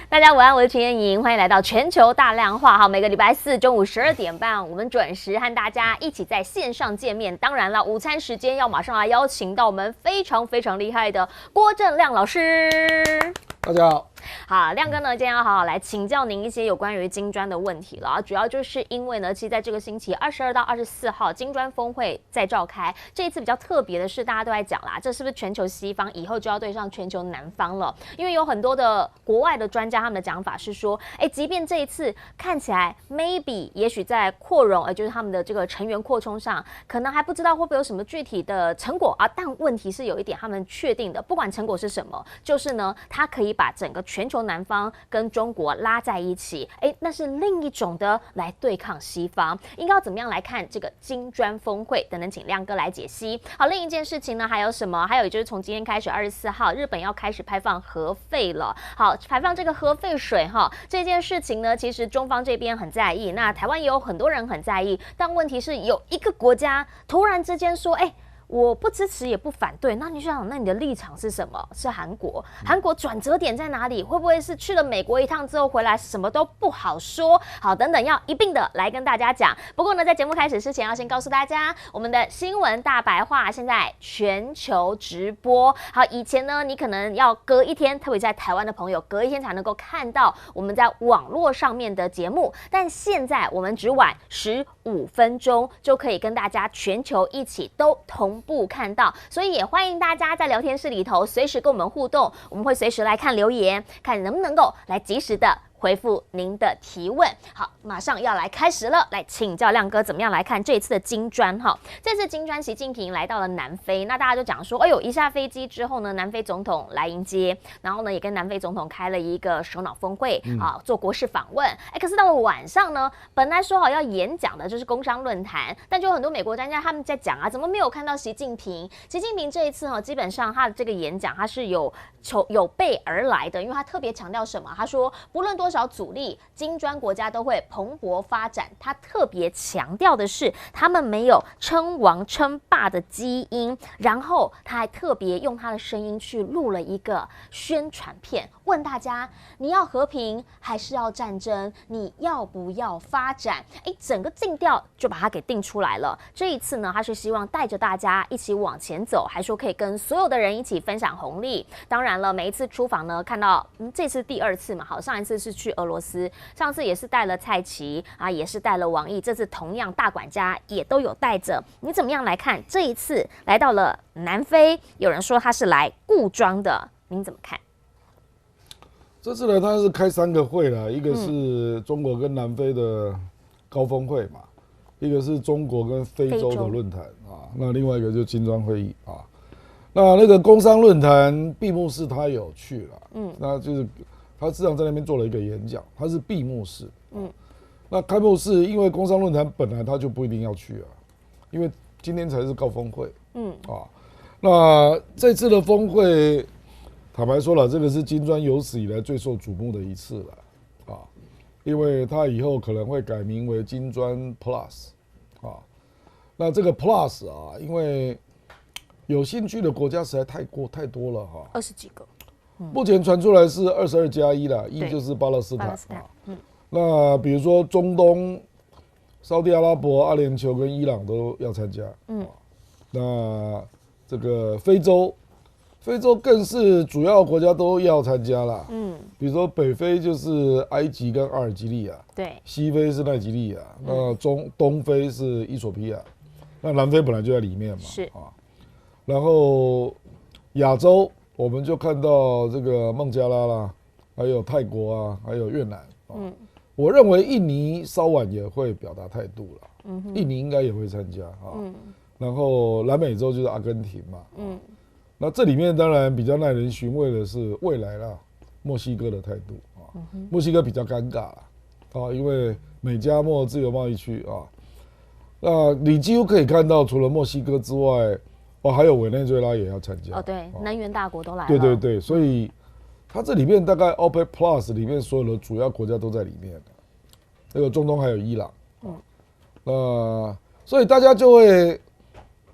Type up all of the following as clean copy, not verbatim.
大家午安，我是陈燕莹，欢迎来到全球大量化。好，每个礼拜四中午12点半，我们准时和大家一起在线上见面。当然了，午餐时间要马上来邀请到我们非常厉害的郭正亮老师。大家好。好，亮哥呢，今天要好好来请教您一些有关于金砖的问题了。主要就是因为呢，其实在这个星期22到24号，金砖峰会在召开。这一次比较特别的是，大家都在讲啦，这是不是全球西方以后就要对上全球南方了？因为有很多的国外的专家，他们的讲法是说，即便这一次看起来 maybe 也许在扩容，就是他们的这个成员扩充上，可能还不知道会不会有什么具体的成果啊。但问题是有一点，他们确定的，不管成果是什么，就是呢，它可以把整个全球南方跟中国拉在一起，那是另一种的来对抗西方。应该要怎么样来看这个金砖峰会？等等，请亮哥来解析。好，另一件事情呢，还有什么？还有就是从今天开始，24号，日本要开始排放核废了。好，排放这个核废水哈，这件事情呢，其实中方这边很在意，那台湾也有很多人很在意，但问题是有一个国家突然之间说，我不支持也不反对，那你想，那你的立场是什么？是韩国？韩国转折点在哪里？会不会是去了美国一趟之后回来什么都不好说？好，等等，要一并的来跟大家讲。不过呢，在节目开始之前，要先告诉大家，我们的新闻大白话现在全球直播。好，以前呢，你可能要隔一天，特别在台湾的朋友，隔一天才能够看到我们在网络上面的节目，但现在我们只晚15分钟就可以跟大家全球一起都同步看到，所以也欢迎大家在聊天室里头随时跟我们互动，我们会随时来看留言，看能不能够来及时的回复您的提问。好，马上要来开始了，来请教亮哥怎么样来看这一次的金砖哈？这次金砖，习近平来到了南非，那大家就讲说，一下飞机之后呢，南非总统来迎接，然后呢也跟南非总统开了一个首脑峰会啊，做国事访问。可是到了晚上呢，本来说好要演讲的就是工商论坛，但就有很多美国专家他们在讲啊，怎么没有看到习近平？习近平这一次基本上他的这个演讲他是有备而来的，因为他特别强调什么？他说不论多少阻力，金砖国家都会蓬勃发展。他特别强调的是，他们没有称王称霸的基因。然后他还特别用他的声音去录了一个宣传片，问大家：你要和平还是要战争？你要不要发展？整个定调就把它给定出来了。这一次呢，他是希望带着大家一起往前走，还说可以跟所有的人一起分享红利。当然了，每一次出访呢，看到这次第2次嘛，好，上一次是去俄罗斯，上次也是带了蔡奇啊，也是带了王毅，这次同样大管家也都有带着。你怎么样来看这一次来到了南非？有人说他是来固庄的，您怎么看？这次呢，他是开3个会了，一个是中国跟南非的高峰会嘛，一个是中国跟非洲的论坛啊，那另外一个就是金砖会议啊。那个工商论坛闭幕式他有去了，那就是他事实上在那边做了一个演讲，他是闭幕式，那开幕式因为工商论坛本来他就不一定要去啊，因为今天才是高峰会，那这次的峰会，坦白说了，这个是金砖有史以来最受瞩目的一次了，因为它以后可能会改名为金砖 Plus，那这个 Plus 因为有兴趣的国家实在太多了20几个，目前传出来是22+1啦，一就是巴勒斯坦那比如说中东，沙特阿拉伯、阿联酋跟伊朗都要参加，那这个非洲更是主要国家都要参加啦，比如说北非就是埃及跟阿尔及利亚，对，西非是奈及利亚，那东非是伊索比亚，那南非本来就在里面嘛，是然后亚洲我们就看到这个孟加拉啦，还有泰国啊，还有越南，我认为印尼稍晚也会表达态度了，印尼应该也会参加然后南美洲就是阿根廷嘛，那这里面当然比较耐人寻味的是未来啦，墨西哥的态度墨西哥比较尴尬啦，因为美加墨自由贸易区那你几乎可以看到，除了墨西哥之外，还有委内瑞拉也要参加。对，能源大国都来了。对，所以它这里面大概 OPEC Plus 里面所有的主要国家都在里面，那个中东还有伊朗，所以大家就会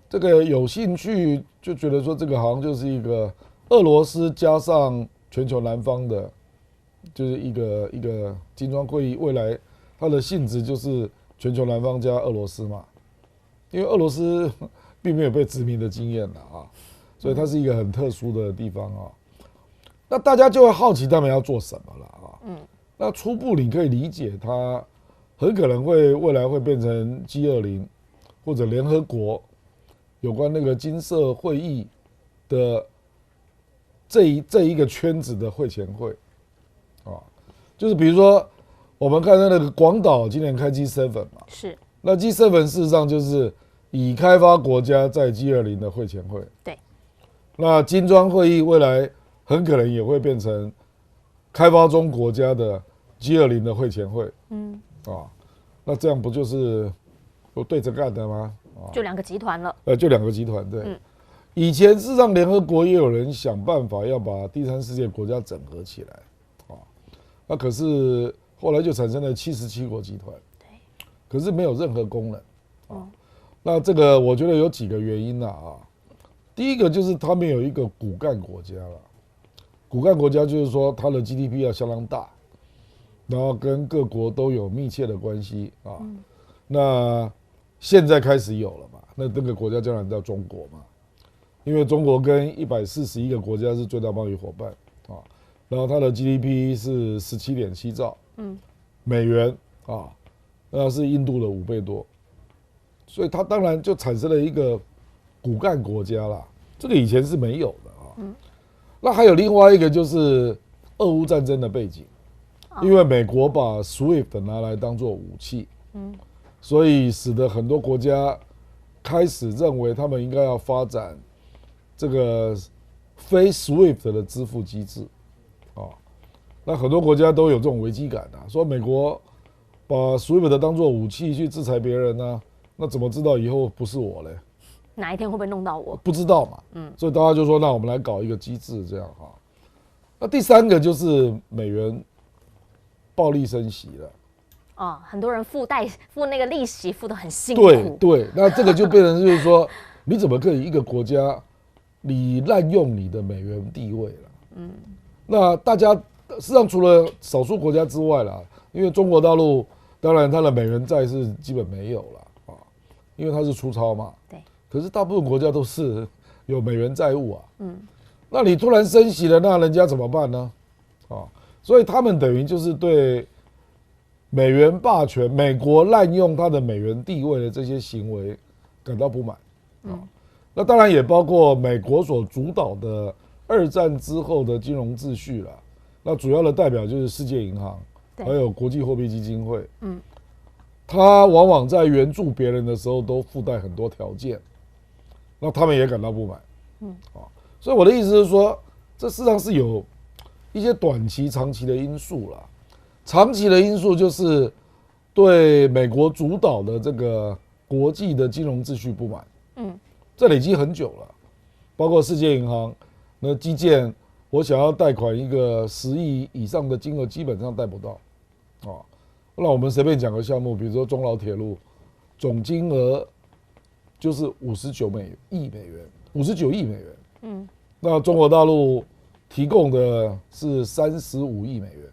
这个有兴趣，就觉得说这个好像就是一个俄罗斯加上全球南方的就是一个金砖会议，未来它的性质就是全球南方加俄罗斯嘛，因为俄罗斯并没有被殖民的经验啊，所以它是一个很特殊的地方啊。那大家就会好奇他们要做什么了啊？那初步你可以理解，它很可能未来会变成 G20或者联合国有关那个金色会议的这一个圈子的会前会啊，就是比如说我们看到那个广岛今年开 G7 嘛，是，那 G7 事实上就是已开发国家在 G20的会前会，对，那金砖会议未来很可能也会变成开发中国家的 G20的会前会，那这样不就是对着干的吗？就2个集团了。就2个集团，对。以前事实上联合国也有人想办法要把第三世界国家整合起来，那可是后来就产生了77国集团，可是没有任何功能，那这个我觉得有几个原因啊。第一个就是他们有一个骨干国家了，骨干国家就是说它的 GDP 要相当大，然后跟各国都有密切的关系啊。那现在开始有了嘛？那这个国家当然叫中国嘛，因为中国跟141个国家是最大贸易伙伴啊，然后它的 GDP 是17.7兆美元啊，那是印度的5倍多，所以它当然就产生了一个骨干国家啦，这个以前是没有的啊。那还有另外一个就是俄乌战争的背景，因为美国把 SWIFT 拿来当做武器，所以使得很多国家开始认为他们应该要发展这个非 SWIFT 的支付机制，那很多国家都有这种危机感啊，说美国把 SWIFT 当做武器去制裁别人呢，那怎么知道以后不是我嘞？哪一天会不会弄到我？不知道嘛，所以大家就说，那我们来搞一个机制，这样哈。那第三个就是美元暴力升息了。很多人付那个利息付得很辛苦。对，那这个就变成就是说，你怎么可以一个国家你滥用你的美元地位了？那大家实际上除了少数国家之外啦，因为中国大陆当然它的美元债是基本没有了啊，因为它是出超嘛。对。可是大部分国家都是有美元债务啊，那你突然升息了，那人家怎么办呢？所以他们等于就是对美元霸权、美国滥用它的美元地位的这些行为感到不满，那当然也包括美国所主导的2战之后的金融秩序了。那主要的代表就是世界银行，还有国际货币基金会，他往往在援助别人的时候都附带很多条件。那他们也感到不满，所以我的意思是说，这事实上是有一些短期、长期的因素啦。长期的因素就是对美国主导的这个国际的金融秩序不满，这累积很久了，包括世界银行那基建，我想要贷款一个10亿以上的金额，基本上贷不到，那我们随便讲个项目，比如说中老铁路，总金额就是59亿美元，那中国大陆提供的是35亿美元，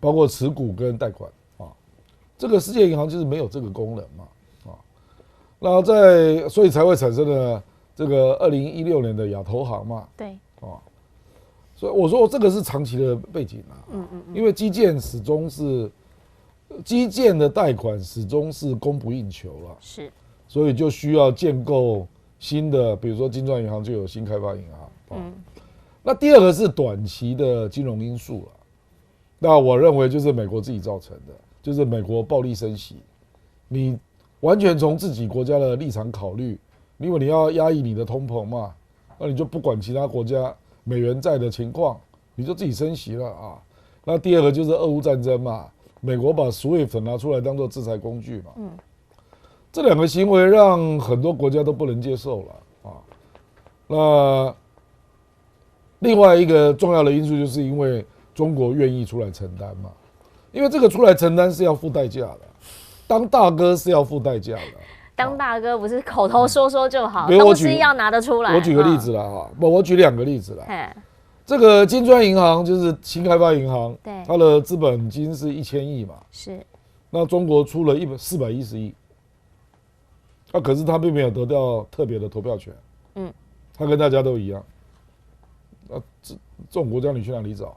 包括持股跟贷款啊。这个世界银行就是没有这个功能嘛，那所以才会产生了这个2016年的亚投行嘛，对，所以我说这个是长期的背景啊，因为基建的贷款始终是供不应求了，是。所以就需要建构新的，比如说金砖银行就有新开发银行。那第二个是短期的金融因素了。那我认为就是美国自己造成的，就是美国暴力升息，你完全从自己国家的立场考虑，因为你要压抑你的通膨嘛，那你就不管其他国家美元债的情况，你就自己升息了啊。那第二个就是俄乌战争嘛，美国把 SWIFT 拿出来当做制裁工具嘛。这2个行为让很多国家都不能接受了啊。那另外一个重要的因素就是因为中国愿意出来承担嘛，因为这个出来承担是要付代价的，当大哥是要付代价的。当大哥不是口头说说就好，东西要拿得出来。我举个例子啦哈，我举2个例子啦。这个金砖银行就是新开发银行，对，它的资本金是1000亿嘛，是，那中国出了410亿，可是他并没有得到特别的投票权，他跟大家都一样，这种国家你去哪里找？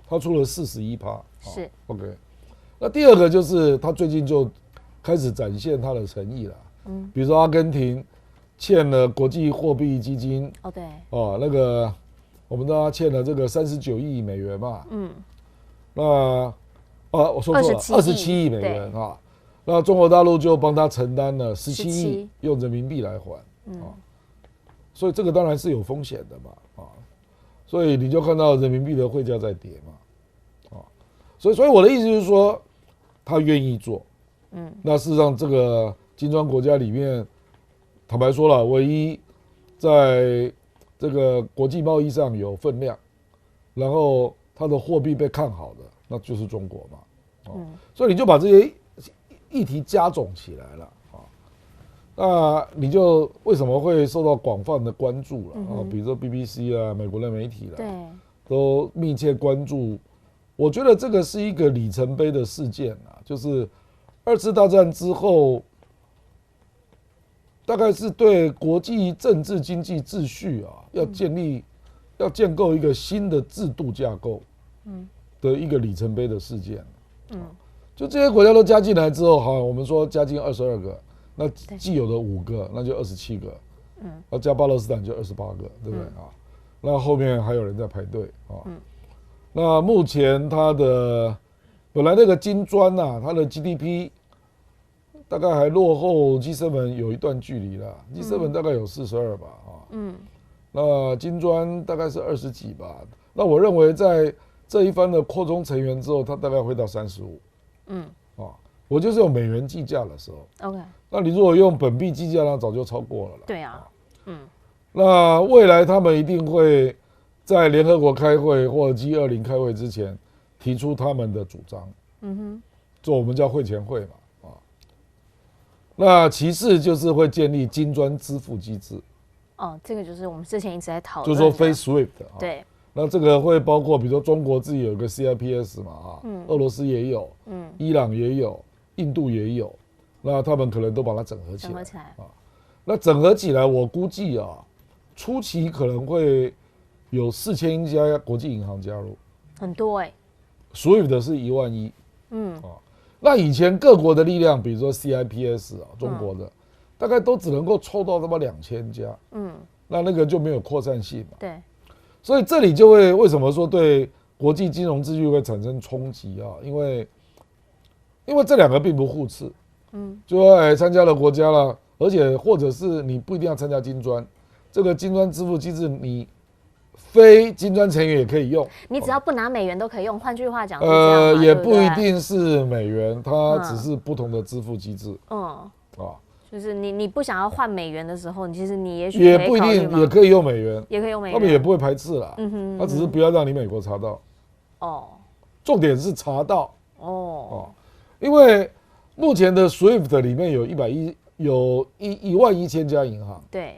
他出了41%，是，OK。那第二个就是他最近就开始展现他的诚意了，比如说阿根廷欠了国际货币基金，对，那个我们知道他欠了这个39亿美元嘛，那我说错了，27亿美元啊，那中国大陆就帮他承担了17亿，用人民币来还，所以这个当然是有风险的嘛，所以你就看到人民币的汇价在跌嘛，所以我的意思就是说，他愿意做，那事实上这个金砖国家里面，坦白说了，唯一在这个国际贸易上有分量，然后它的货币被看好的，那就是中国嘛，所以你就把这些议题加总起来了。那你就为什么会受到广泛的关注了？比如说 BBC 啊，美国的媒体啦，都密切关注。我觉得这个是一个里程碑的事件啊，就是2次大战之后，大概是对国际政治经济秩序啊，要建构一个新的制度架构，的一个里程碑的事件。就这些国家都加进来之后，好，我们说加进22个。那既有的5个，那就27个，要加巴勒斯坦就28个，对不对啊？那后面还有人在排队啊。那目前它的本来那个金砖啊，它的 GDP 大概还落后 G7 有一段距离啦，G7 大概有42吧那金砖大概是20几吧。那我认为在这一番的扩充成员之后，它大概会到35。我就是用美元计价的时候 ，OK。那你如果用本币计价，那早就超过了啦。对啊，那未来他们一定会在联合国开会或者 G20开会之前提出他们的主张，做我们叫会前会嘛，那其次就是会建立金砖支付机制。这个就是我们之前一直在讨论，就是说非 SWIFT 对。那这个会包括，比如说中国自己有一个 CIPS 嘛，俄罗斯也有，伊朗也有，印度也有，那他们可能都把它整合起来。那整合起来，我估计初期可能会有4000家国际银行加入，很多SWIFT 的是11000，那以前各国的力量，比如说 CIPS 中国的，大概都只能够凑到他妈2000家，那个就没有扩散性嘛，对。所以这里就会为什么说对国际金融秩序会产生冲击啊？因为这两个并不互斥，就说参加了国家了，而且或者是你不一定要参加金砖，这个金砖支付机制你非金砖成员也可以用，你只要不拿美元都可以用。换句话讲，也不一定是美元，它只是不同的支付机制，就是你不想要换美元的时候，其实你也许也不一定也可以用美元，也可以用美元，他们也不会排斥啦。他只是不要让你美国查到。重点是查到。因为目前的 SWIFT 里面有11000家银行。对。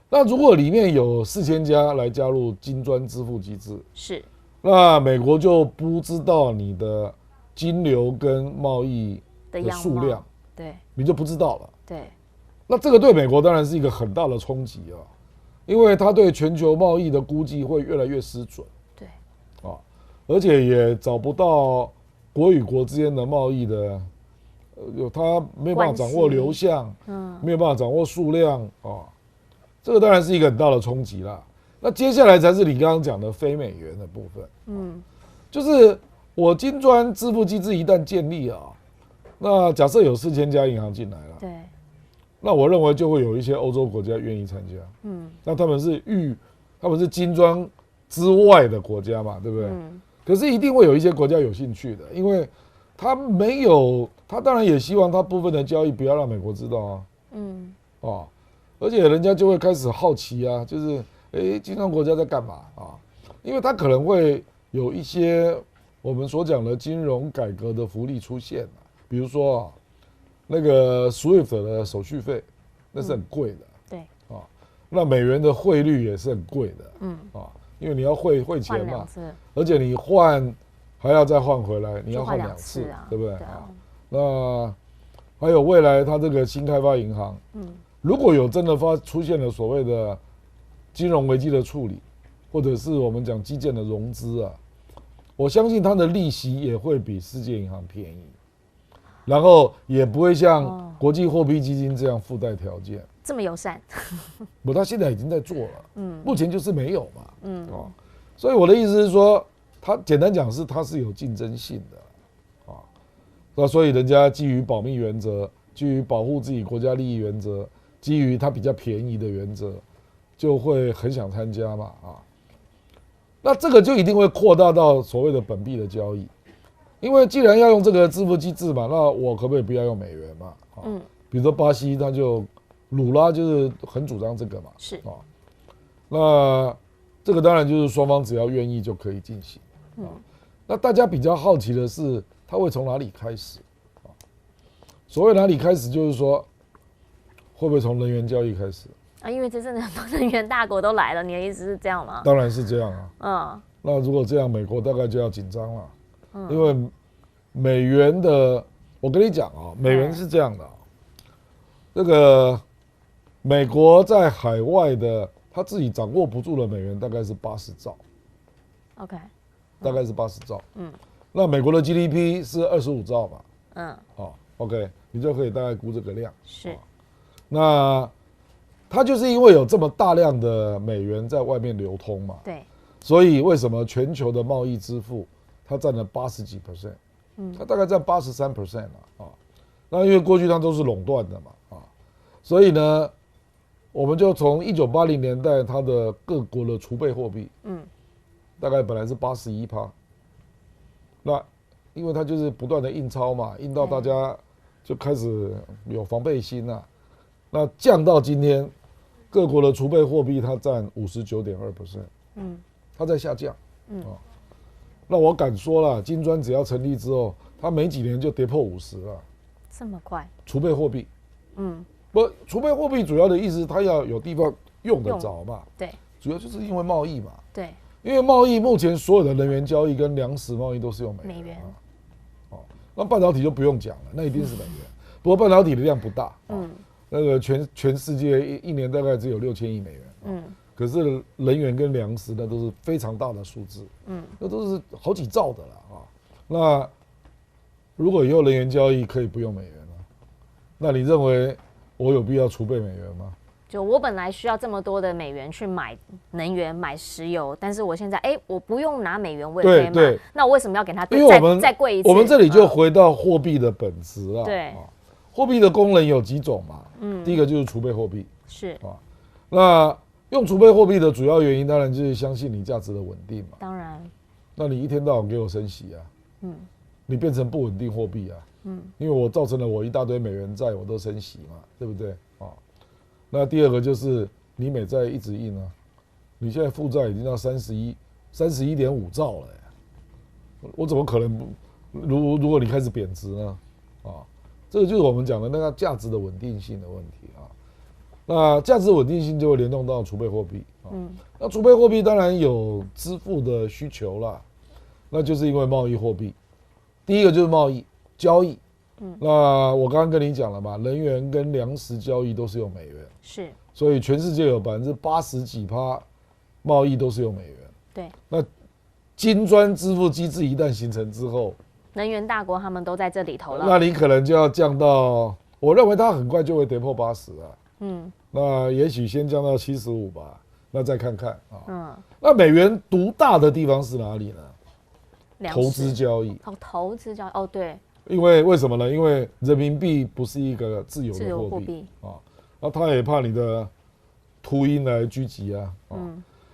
那如果里面有4000家来加入金砖支付机制，是。那美国就不知道你的金流跟贸易的数量，对，你就不知道了。对，那这个对美国当然是一个很大的冲击因为它对全球贸易的估计会越来越失准。对，而且也找不到国与国之间的贸易的，它没有办法掌握流向，没有办法掌握数量这个当然是一个很大的冲击啦。那接下来才是你刚刚讲的非美元的部分，就是我金砖支付机制一旦建立那假设有4000家银行进来了，对，那我认为就会有一些欧洲国家愿意参加，那他们是金砖之外的国家嘛，对不对？可是一定会有一些国家有兴趣的，因为他当然也希望他部分的交易不要让美国知道而且人家就会开始好奇就是金砖国家在干嘛因为他可能会有一些我们所讲的金融改革的福利出现比如说那个 SWIFT 的手续费，那是很贵的，对那美元的汇率也是很贵的，因为你要汇钱嘛换两，次，而且你换还要再换回来，你要就换换2次，啊，对不对？对啊，那还有未来它这个新开发银行，如果有真的出现了所谓的金融危机的处理，或者是我们讲基建的融资啊，我相信它的利息也会比世界银行便宜，然后也不会像国际货币基金这样附带条件，这么友善，不，它现在已经在做了，目前就是没有嘛，所以我的意思是说，它简单讲是它是有竞争性的，那所以人家基于保密原则，基于保护自己国家利益原则，基于它比较便宜的原则，就会很想参加嘛，那这个就一定会扩大到所谓的本币的交易，因为既然要用这个支付机制嘛，那我可不可以不要用美元嘛？比如说巴西，他就鲁拉就是很主张这个嘛，是那这个当然就是双方只要愿意就可以进行，那大家比较好奇的是，它会从哪里开始？所谓哪里开始，就是说会不会从能源交易开始？因为这真的很多能源大国都来了，你的意思是这样吗？当然是这样啊。那如果这样，美国大概就要紧张了，因为美元的，我跟你讲啊，美元是这样的，这个美国在海外的，他自己掌握不住的美元大概是80兆 ，OK， 大概是80兆，那美国的 GDP 是25兆嘛，OK， 你就可以大概估这个量，是，那它就是因为有这么大量的美元在外面流通嘛，对，所以为什么全球的贸易支付它占了80几%，它大概占83%了那因为过去它都是垄断的嘛，所以呢，我们就从1980年代它的各国的储备货币，大概本来是81%，那因为它就是不断的印钞嘛，印到大家就开始有防备心了，那降到今天。各国的储备货币它占59.2%，它在下降，那我敢说了，金砖只要成立之后，它没几年就跌破50了，这么快？储备货币，不，储备货币主要的意思，它要有地方用得着嘛，对，主要就是因为贸易嘛，对，因为贸易目前所有的能源交易跟粮食贸易都是用美元，那半导体就不用讲了，那一定是美元，不过半导体的量不大，那个全世界一年大概只有6000亿美元，可是能源跟粮食那都是非常大的数字，那都是好几兆的了那如果以后能源交易可以不用美元了，那你认为我有必要储备美元吗？就我本来需要这么多的美元去买能源、买石油，但是我现在我不用拿美元，我也可以买，那我为什么要给它再贵一次？我们这里就回到货币的本质啊，对。货币的功能有几种嘛？第一个就是储备货币，是那用储备货币的主要原因，当然就是相信你价值的稳定嘛。当然。那你一天到晚给我升息啊，你变成不稳定货币啊，因为我造成了我一大堆美元债，我都升息嘛，对不对？那第二个就是你美债一直印啊，你现在负债已经到31.5兆了，我怎么可能不？如果你开始贬值呢？这个就是我们讲的那个价值的稳定性的问题那价值稳定性就会联动到储备货币那储备货币当然有支付的需求啦，那就是因为贸易货币。第一个就是贸易交易，那我刚刚跟你讲了嘛，能源跟粮食交易都是用美元，是，所以全世界有80%几贸易都是用美元。对，那金砖支付机制一旦形成之后，能源大国他们都在这里头了，那你可能就要降到，我认为它很快就会跌破80那也许先降到75吧，那再看看那美元独大的地方是哪里呢？投资交易。投资交易，对。因为什么呢？因为人民币不是一个自由的货币那他也怕你的秃鹰来狙击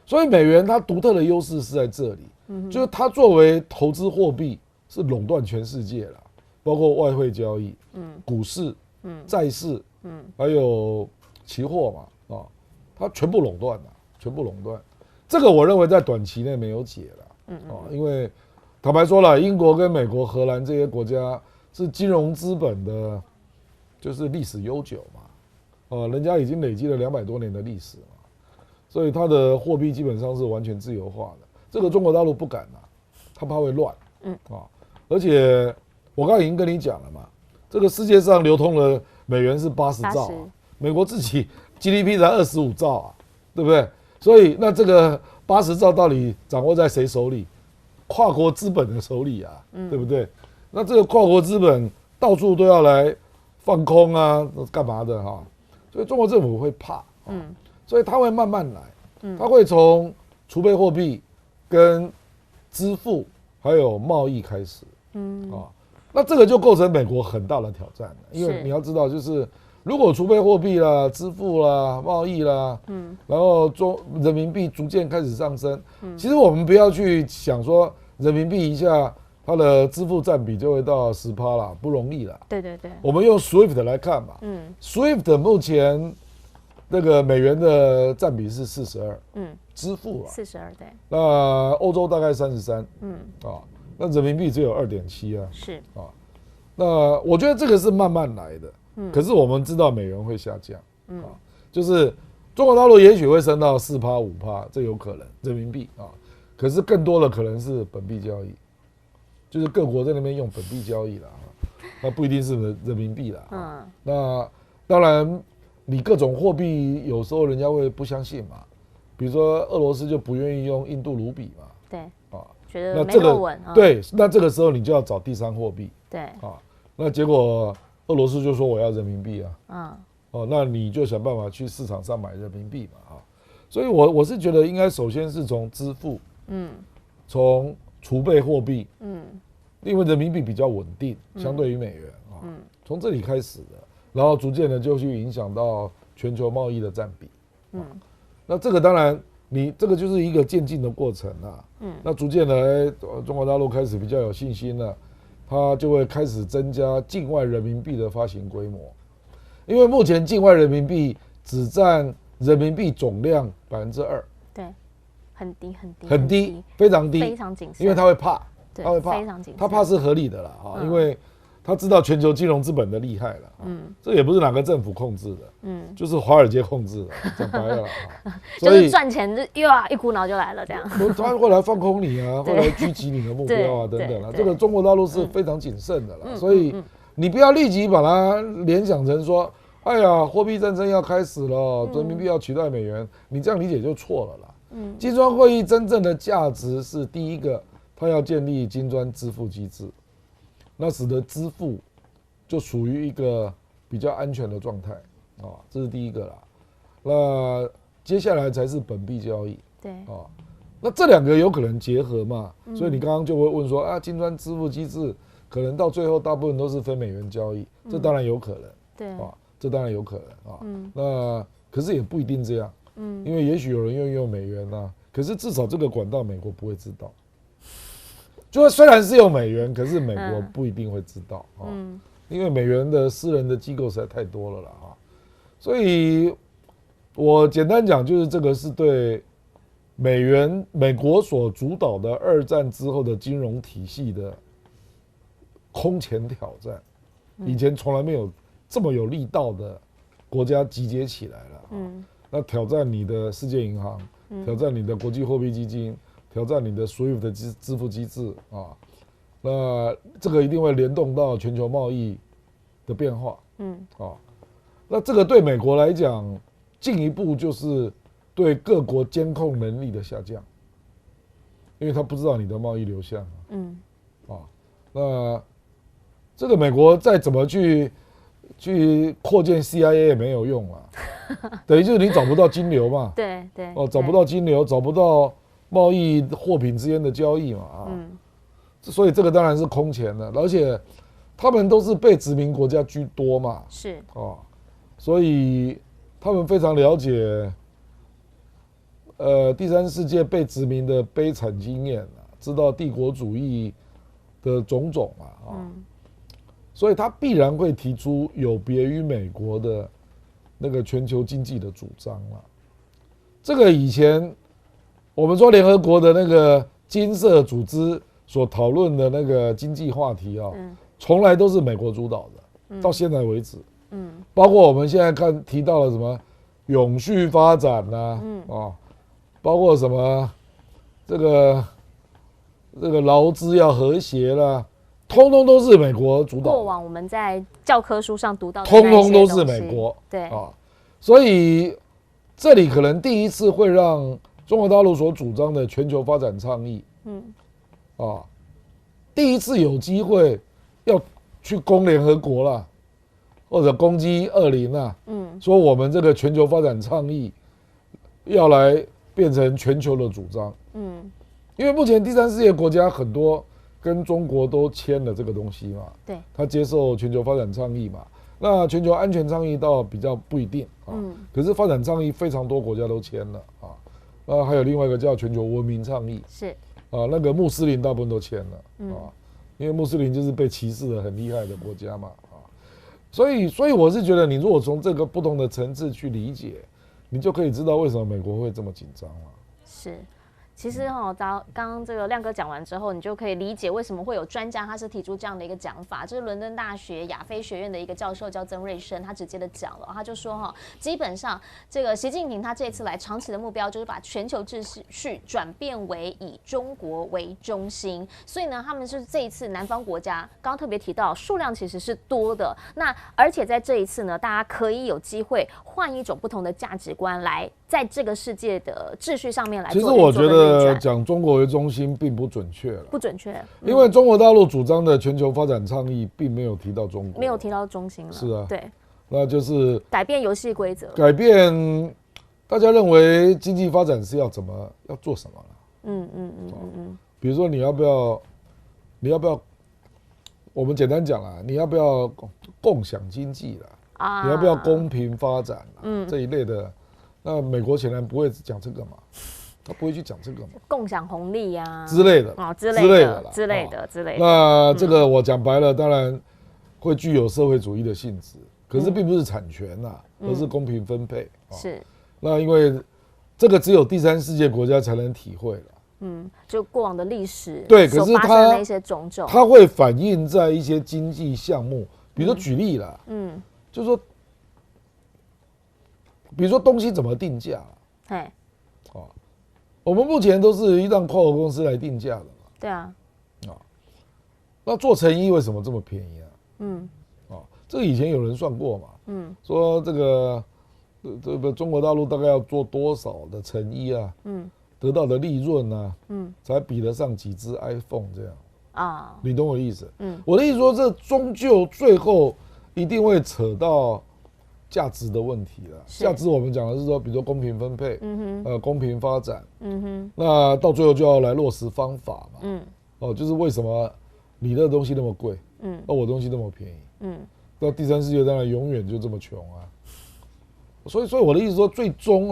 所以美元它独特的优势是在这里，就是它作为投资货币。是垄断全世界了，包括外汇交易、股市、债市，还有期货嘛，它全部垄断了，全部垄断。这个我认为在短期内没有解了，因为坦白说了，英国跟美国、荷兰这些国家是金融资本的，就是历史悠久嘛，人家已经累积了200多年的历史嘛，所以它的货币基本上是完全自由化的。这个中国大陆不敢啊，他怕会乱，而且我刚才已经跟你讲了嘛，这个世界上流通的美元是80兆美国自己 GDP 才25兆啊，对不对？所以那这个80兆到底掌握在谁手里？跨国资本的手里啊，对不对？那这个跨国资本到处都要来放空啊，干嘛的哈？所以中国政府会怕，所以他会慢慢来，他会从储备货币跟支付还有贸易开始，那这个就构成美国很大的挑战了，因为你要知道，就是如果储备货币啦、支付啦、贸易啦，然后人民币逐渐开始上升，其实我们不要去想说人民币一下它的支付占比就会到10%啦，不容易啦。对对对，我们用 SWIFT 来看嘛，SWIFT 目前那个美元的占比是42，支付了42，对，那欧洲大概33，那人民币只有2.7啊，是啊，那我觉得这个是慢慢来的，可是我们知道美元会下降，就是中国大陆也许会升到4%、5%，这有可能人民币啊，可是更多的可能是本币交易，就是各国在那边用本币交易啦，那不一定是人民币啦，那当然你各种货币有时候人家会不相信嘛，比如说俄罗斯就不愿意用印度卢比嘛，对，啊，觉得没那么稳，对，那这个时候你就要找第三货币，对，那结果俄罗斯就说我要人民币啊，那你就想办法去市场上买人民币嘛，所以我是觉得应该首先是从支付，从储备货币，因为人民币比较稳定，相对于美元从这里开始的，然后逐渐的就去影响到全球贸易的占比，那这个当然你这个就是一个渐进的过程啊，那逐渐的中国大陆开始比较有信心了，它就会开始增加境外人民币的发行规模，因为目前境外人民币只占人民币总量2%，对，很低很低很低，非常低，非常谨慎，因为他会怕，他会怕，非常谨慎，他怕是合理的啦，因为他知道全球金融资本的厉害了，这也不是哪个政府控制的，就是华尔街控制的，讲白了就是赚钱就一股脑就来了这样，他会来放空你啊，会来狙击你的目标啊等等啊，这个中国大陆是非常谨慎的啦，所以你不要立即把它联想成说，哎呀，货币战争要开始了，人民币要取代美元，你这样理解就错了啦。金砖会议真正的价值是第一个，它要建立金砖支付机制。那使得支付就处于一个比较安全的状态这是第一个啦。那接下来才是本币交易，对那这两个有可能结合嘛？所以你刚刚就会问说啊，金砖支付机制可能到最后大部分都是非美元交易，这当然有可能，对这当然有可能那可是也不一定这样，因为也许有人愿意用美元可是至少这个管道美国不会知道。就虽然是用美元，可是美国不一定会知道因为美元的私人的机构实在太多了啦所以我简单讲，就是这个是对美国所主导的2战之后的金融体系的空前挑战，以前从来没有这么有力道的国家集结起来了那挑战你的世界银行，挑战你的国际货币基金，挑战你的SWIFT的支付机制那这个一定会联动到全球贸易的变化那这个对美国来讲，进一步就是对各国监控能力的下降，因为他不知道你的贸易流向那这个美国再怎么去扩建 CIA 也没有用等于就是你找不到金流嘛，对对找不到金流，找不到贸易货品之间的交易嘛所以这个当然是空前的，而且他们都是被殖民国家居多嘛，是所以他们非常了解第三世界被殖民的悲惨经验知道帝国主义的种种所以他必然会提出有别于美国的那个全球经济的主张这个以前我们说联合国的那个金色组织所讨论的那个经济话题从来都是美国主导的，到现在为止，包括我们现在提到了什么永续发展包括什么这个劳资要和谐啦，通通都是美国主导。过往我们在教科书上读到的通通都是美国。对啊，所以这里可能第一次会让中国大陆所主张的全球发展倡议，第一次有机会要去攻联合国啦，或者攻击20啊，说我们这个全球发展倡议要来变成全球的主张，因为目前第三世界国家很多跟中国都签了这个东西嘛，对，他接受全球发展倡议嘛，那全球安全倡议倒比较不一定啊，可是发展倡议非常多国家都签了啊，还有另外一个叫全球文明倡议，是啊，那个穆斯林大部分都签了啊，因为穆斯林就是被歧视的很厉害的国家嘛啊，所以我是觉得，你如果从这个不同的层次去理解，你就可以知道为什么美国会这么紧张了。是。其实刚刚这个亮哥讲完之后，你就可以理解为什么会有专家他是提出这样的一个讲法。这是伦敦大学亚非学院的一个教授叫曾瑞生，他直接的讲了，他就说基本上这个习近平他这次来长期的目标就是把全球秩序转变为以中国为中心，所以呢，他们是这一次南方国家刚刚特别提到数量其实是多的，那而且在这一次呢，大家可以有机会换一种不同的价值观来在这个世界的秩序上面来做运作跟运转。其实我觉得讲中国为中心并不准确了，不准确，因为中国大陆主张的全球发展倡议并没有提到中国，没有提到中心了。是啊，对，那就是改变游戏规则，改变大家认为经济发展是要做什么了？比如说你要不要，我们简单讲啦，你要不要共享经济啦？你要不要公平发展啦？这一类的。那美国显然不会讲这个嘛，他不会去讲这个嘛，共享红利呀之类的之类的。那这个我讲白了，当然会具有社会主义的性质，可是并不是产权呐，而是公平分配。是。那因为这个只有第三世界国家才能体会了。就过往的历史，对，可是它那些种种，它会反映在一些经济项目，比如说举例啦，就是说。比如说东西怎么定价我们目前都是让跨国公司来定价的嘛。对啊。那做成衣为什么这么便宜这个以前有人算过嘛。说这个中国大陆大概要做多少的成衣得到的利润才比得上几只 iPhone 这样你懂我的意思？我的意思说，这终究最后一定会扯到价值的问题了。价值我们讲的是说，比如说公平分配，公平发展，那到最后就要来落实方法嘛，就是为什么你的东西那么贵，我东西那么便宜，那第三世界当然永远就这么穷啊。所以我的意思说，最终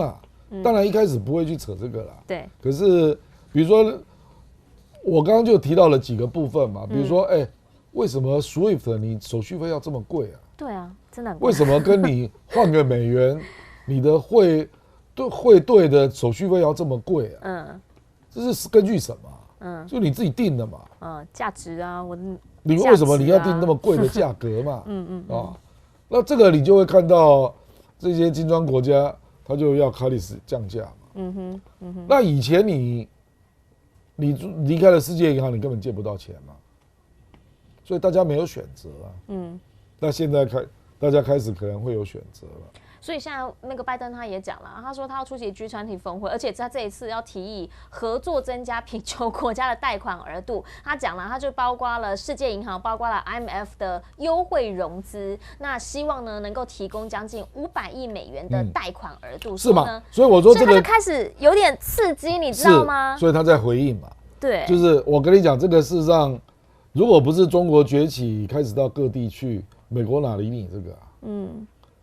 当然一开始不会去扯这个啦，对。可是比如说，我刚刚就提到了几个部分嘛，比如说，为什么 SWIFT 你手续费要这么贵啊？对啊，真的很贵。为什么跟你换个美元，你的汇兑的手续费要这么贵啊？这是根据什么？就你自己定的嘛。价值啊，你为什么你要定那么贵的价格嘛？那这个你就会看到这些金砖国家，他就要开始降价嘛。那以前你离开了世界银行，你根本借不到钱嘛，所以大家没有选择那现在大家开始可能会有选择了。所以现在那个拜登他也讲了，他说他要出席 G20 峰会，而且他这一次要提议合作增加贫穷国家的贷款额度。他讲了，他就包括了世界银行，包括了 IMF 的优惠融资，那希望呢能够提供将近500亿美元的贷款额度，是吗？所以我说这个，所以他就开始有点刺激，你知道吗？所以他在回应嘛。对，就是我跟你讲，这个事实上，如果不是中国崛起，开始到各地去，美国哪理你这个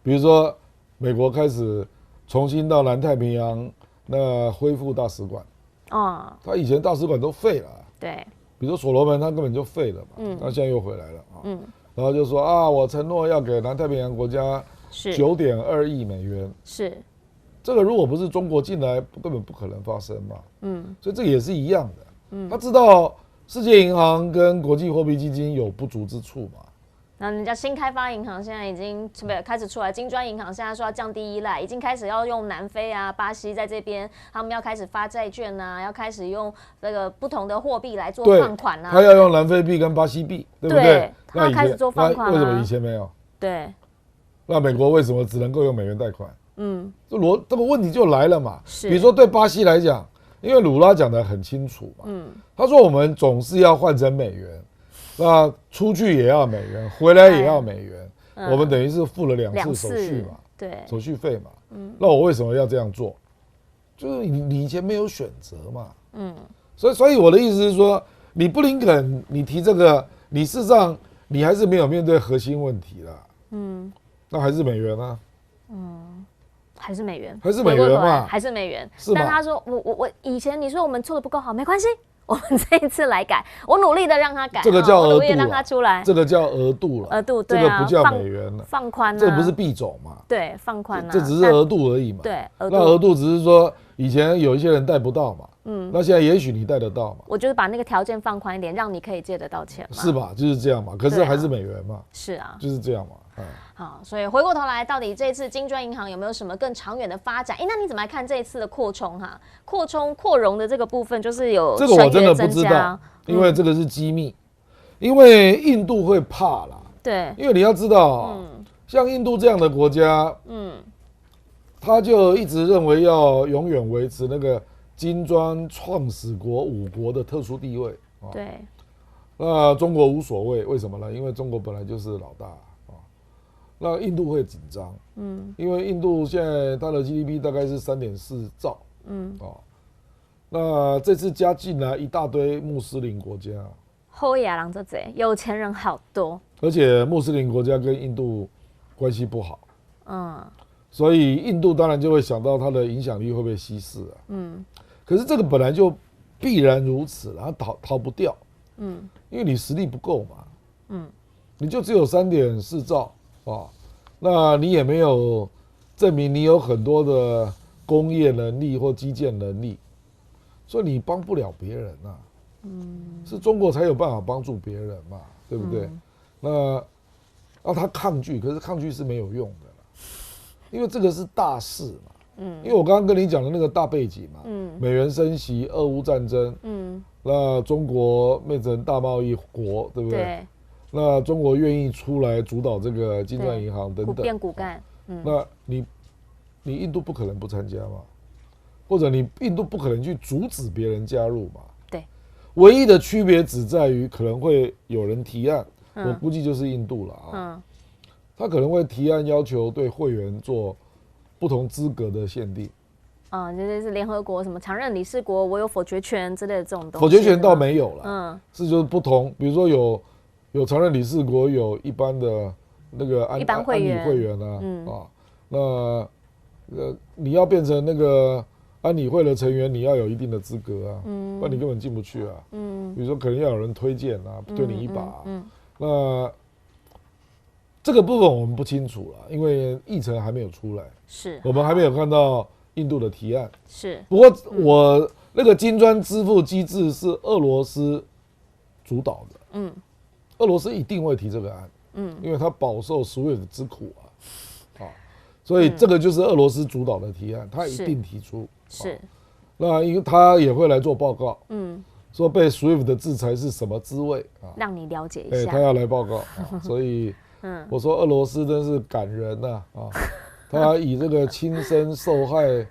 比如说。美国开始重新到南太平洋，那恢复大使馆。他以前大使馆都废了。对。比如说所罗门，他根本就废了嘛。那现在又回来了然后就说我承诺要给南太平洋国家9.2亿美元。是。这个如果不是中国进来，根本不可能发生嘛。所以这也是一样的。他知道世界银行跟国际货币基金有不足之处嘛，然后人家新开发银行现在已经开始出来，金砖银行现在说要降低依赖，已经开始要用南非啊、巴西在这边，他们要开始发债券啊，要开始用这个不同的货币来做放款啊。他要用南非币跟巴西币，对不对？他开始做放款为什么以前没有？对。那美国为什么只能够用美元贷款？这个问题就来了嘛。比如说对巴西来讲，因为鲁拉讲得很清楚嘛，他说我们总是要换成美元。那出去也要美元，回来也要美元，我们等于是付了2次手续嘛，对，手续费嘛。那我为什么要这样做？就是你以前没有选择嘛。所以我的意思是说，你布林肯你提这个，你事实上你还是没有面对核心问题啦。那还是美元啊。还是美元，还是美元嘛，还是美元。是但他说我以前你说我们做的不够好，没关系。我们这一次来改，我努力的让他改，这个叫额度，让他出来，这个叫额度了，额度，这个不叫美元了，放宽，这不是币种嘛？对，放宽，这只是额度而已嘛。对，那额度只是说以前有一些人贷不到嘛，那现在也许你贷得到嘛。我就是把那个条件放宽一点，让你可以借得到钱嘛，是吧？就是这样嘛。可是还是美元嘛。是啊，就是这样嘛。好，所以回过头来，到底这次金砖银行有没有什么更长远的发展？那你怎么来看这一次的扩充哈？扩容的这个部分，就是有这个我真的不知道，因为这个是机密，因为印度会怕啦。对，因为你要知道，像印度这样的国家，他就一直认为要永远维持那个金砖创始国5国的特殊地位。对，那中国无所谓，为什么呢？因为中国本来就是老大。那印度会紧张，因为印度现在它的 GDP 大概是3.4兆，那这次加进来一大堆穆斯林国家，后亚郎这贼，有钱人好多，而且穆斯林国家跟印度关系不好，所以印度当然就会想到它的影响力会被稀释啊，可是这个本来就必然如此，然后逃不掉，因为你实力不够嘛，你就只有3.4兆。那你也没有证明你有很多的工业能力或基建能力，所以你帮不了别人啊。是中国才有办法帮助别人嘛，对不对？那他抗拒，可是抗拒是没有用的啦，因为这个是大事嘛。因为我刚刚跟你讲的那个大背景嘛，美元升息、俄乌战争，那中国变成大贸易国，对不对？对，那中国愿意出来主导这个金砖银行等等，变骨干。那你印度不可能不参加嘛，或者你印度不可能去阻止别人加入嘛。对，唯一的区别只在于可能会有人提案，我估计就是印度了啊。他可能会提案要求对会员做不同资格的限定。就是联合国什么常任理事国，我有否决权之类的这种东西。否决权倒没有了，是就是不同，比如说有常任理事国，有一般的那个安理会员啊，那你要变成那个安理会的成员，你要有一定的资格啊，不然你根本进不去啊。比如说可能要有人推荐啊，推你一把。那这个部分我们不清楚了，因为议程还没有出来，是我们还没有看到印度的提案。是，不过我那个金砖支付机制是俄罗斯主导的，俄罗斯一定会提这个案，因为他饱受SWIFT之苦啊，所以这个就是俄罗斯主导的提案，他一定提出。是，那因为他也会来做报告，说被SWIFT的制裁是什么滋味啊，让你了解一下。他要来报告，所以我说俄罗斯真是感人呐啊，他以这个亲身受害，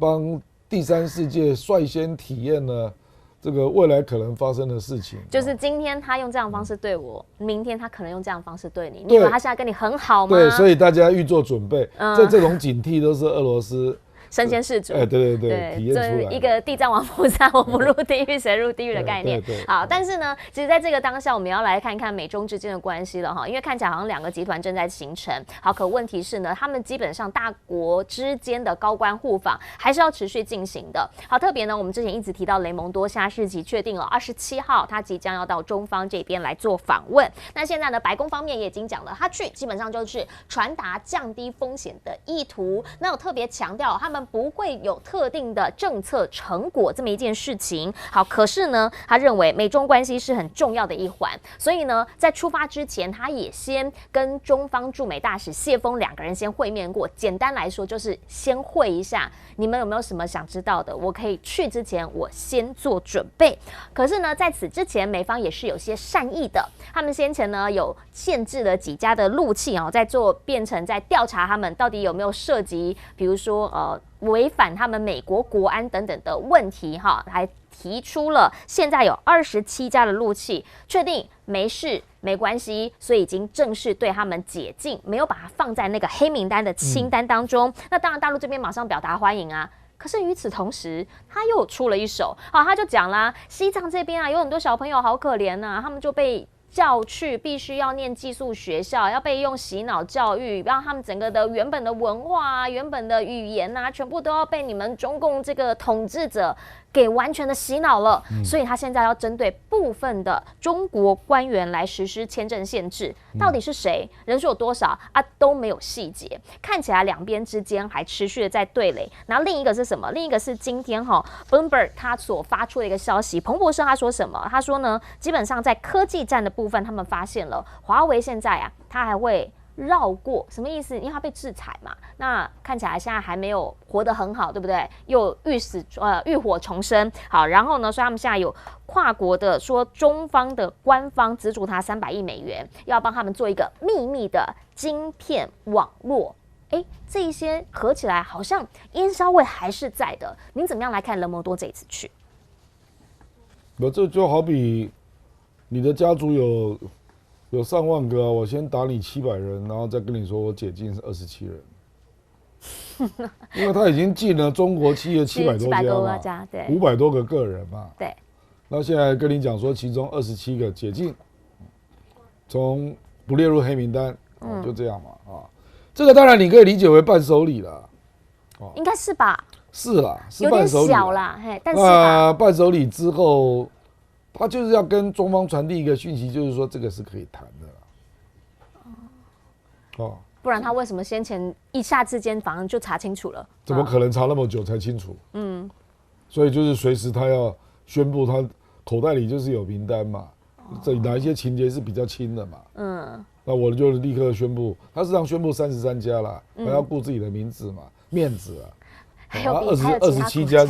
帮第三世界率先体验了这个未来可能发生的事情，就是今天他用这样的方式对我，明天他可能用这样的方式对你。你以为他现在跟你很好吗？对，所以大家预做准备，这种警惕都是俄罗斯身先士卒。对，体验出来一个地藏王菩萨，我不入地狱谁入地狱的概念。好，但是呢，其实在这个当下，我们要来看看美中之间的关系了哈，因为看起来好像两个集团正在形成。好，可问题是呢，他们基本上大国之间的高官互访还是要持续进行的。好，特别呢，我们之前一直提到雷蒙多，现在日期确定了27号，他即将要到中方这边来做访问。那现在呢，白宫方面也已经讲了，他去基本上就是传达降低风险的意图。那我特别强调，他们们不会有特定的政策成果这么一件事情。好，可是呢，他认为美中关系是很重要的一环，所以呢，在出发之前，他也先跟中方驻美大使谢峰2个人先会面过。简单来说，就是先会一下，你们有没有什么想知道的？我可以去之前，我先做准备。可是呢，在此之前，美方也是有些善意的，他们先前呢有限制了几家的陆企在变成在调查他们到底有没有涉及，比如说违反他们美国国安等等的问题还提出了现在有27家的陆企确定没事没关系，所以已经正式对他们解禁，没有把它放在那个黑名单的清单当中。那当然，大陆这边马上表达欢迎啊。可是与此同时，他又出了一手，他就讲啦，西藏这边有很多小朋友好可怜啊，他们就被叫去必须要念寄宿学校，要被用洗脑教育，让他们整个的原本的文化原本的语言全部都要被你们中共这个统治者给完全的洗脑了。所以他现在要针对部分的中国官员来实施签证限制，到底是谁，人数有多少都没有细节，看起来两边之间还持续的在对垒。然后另一个是什么？另一个是今天Bloomberg 他所发出的一个消息，彭博社他说什么？他说呢，基本上在科技战的部分，他们发现了华为现在他还会绕过，什么意思？因为他被制裁嘛，那看起来现在还没有活得很好，对不对？又浴火重生。好，然后呢，所以他们现在有跨国的说，中方的官方资助他300亿美元，要帮他们做一个秘密的晶片网络。这一些合起来好像烟硝味还是在的。您怎么样来看人摩多这一次去？这就好比你的家族有上万个我先打你700人，然后再跟你说我解禁是27人，因为他已经进了中国企业700多家嘛，对，500多个个人嘛，对。那现在跟你讲说，其中27个解禁，从不列入黑名单，就这样嘛，这个当然你可以理解为伴手礼啦，应该是吧？是啦，是伴手礼，有点小啦，但是伴手礼之后，他就是要跟中方传递一个讯息，就是说这个是可以谈的，不然他为什么先前一下之间反正就查清楚了？怎么可能查那么久才清楚？所以就是随时他要宣布他口袋里就是有名单嘛，这哪一些情节是比较轻的嘛？那我就立刻宣布，他实际上宣布33家啦，还要顾自己的名字嘛，面子啊。还有27家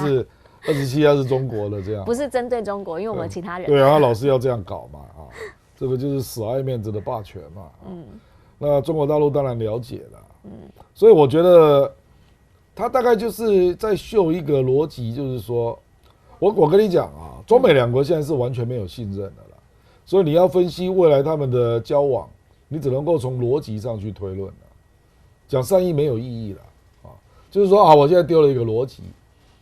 是中国的，这样不是针对中国，因为我们其他人对啊，他老是要这样搞嘛，这个就是死爱面子的霸权嘛。那中国大陆当然了解了，所以我觉得他大概就是在秀一个逻辑，就是说，我跟你讲中美两国现在是完全没有信任的了，所以你要分析未来他们的交往，你只能够从逻辑上去推论了，讲善意没有意义了。就是说我现在丢了一个逻辑，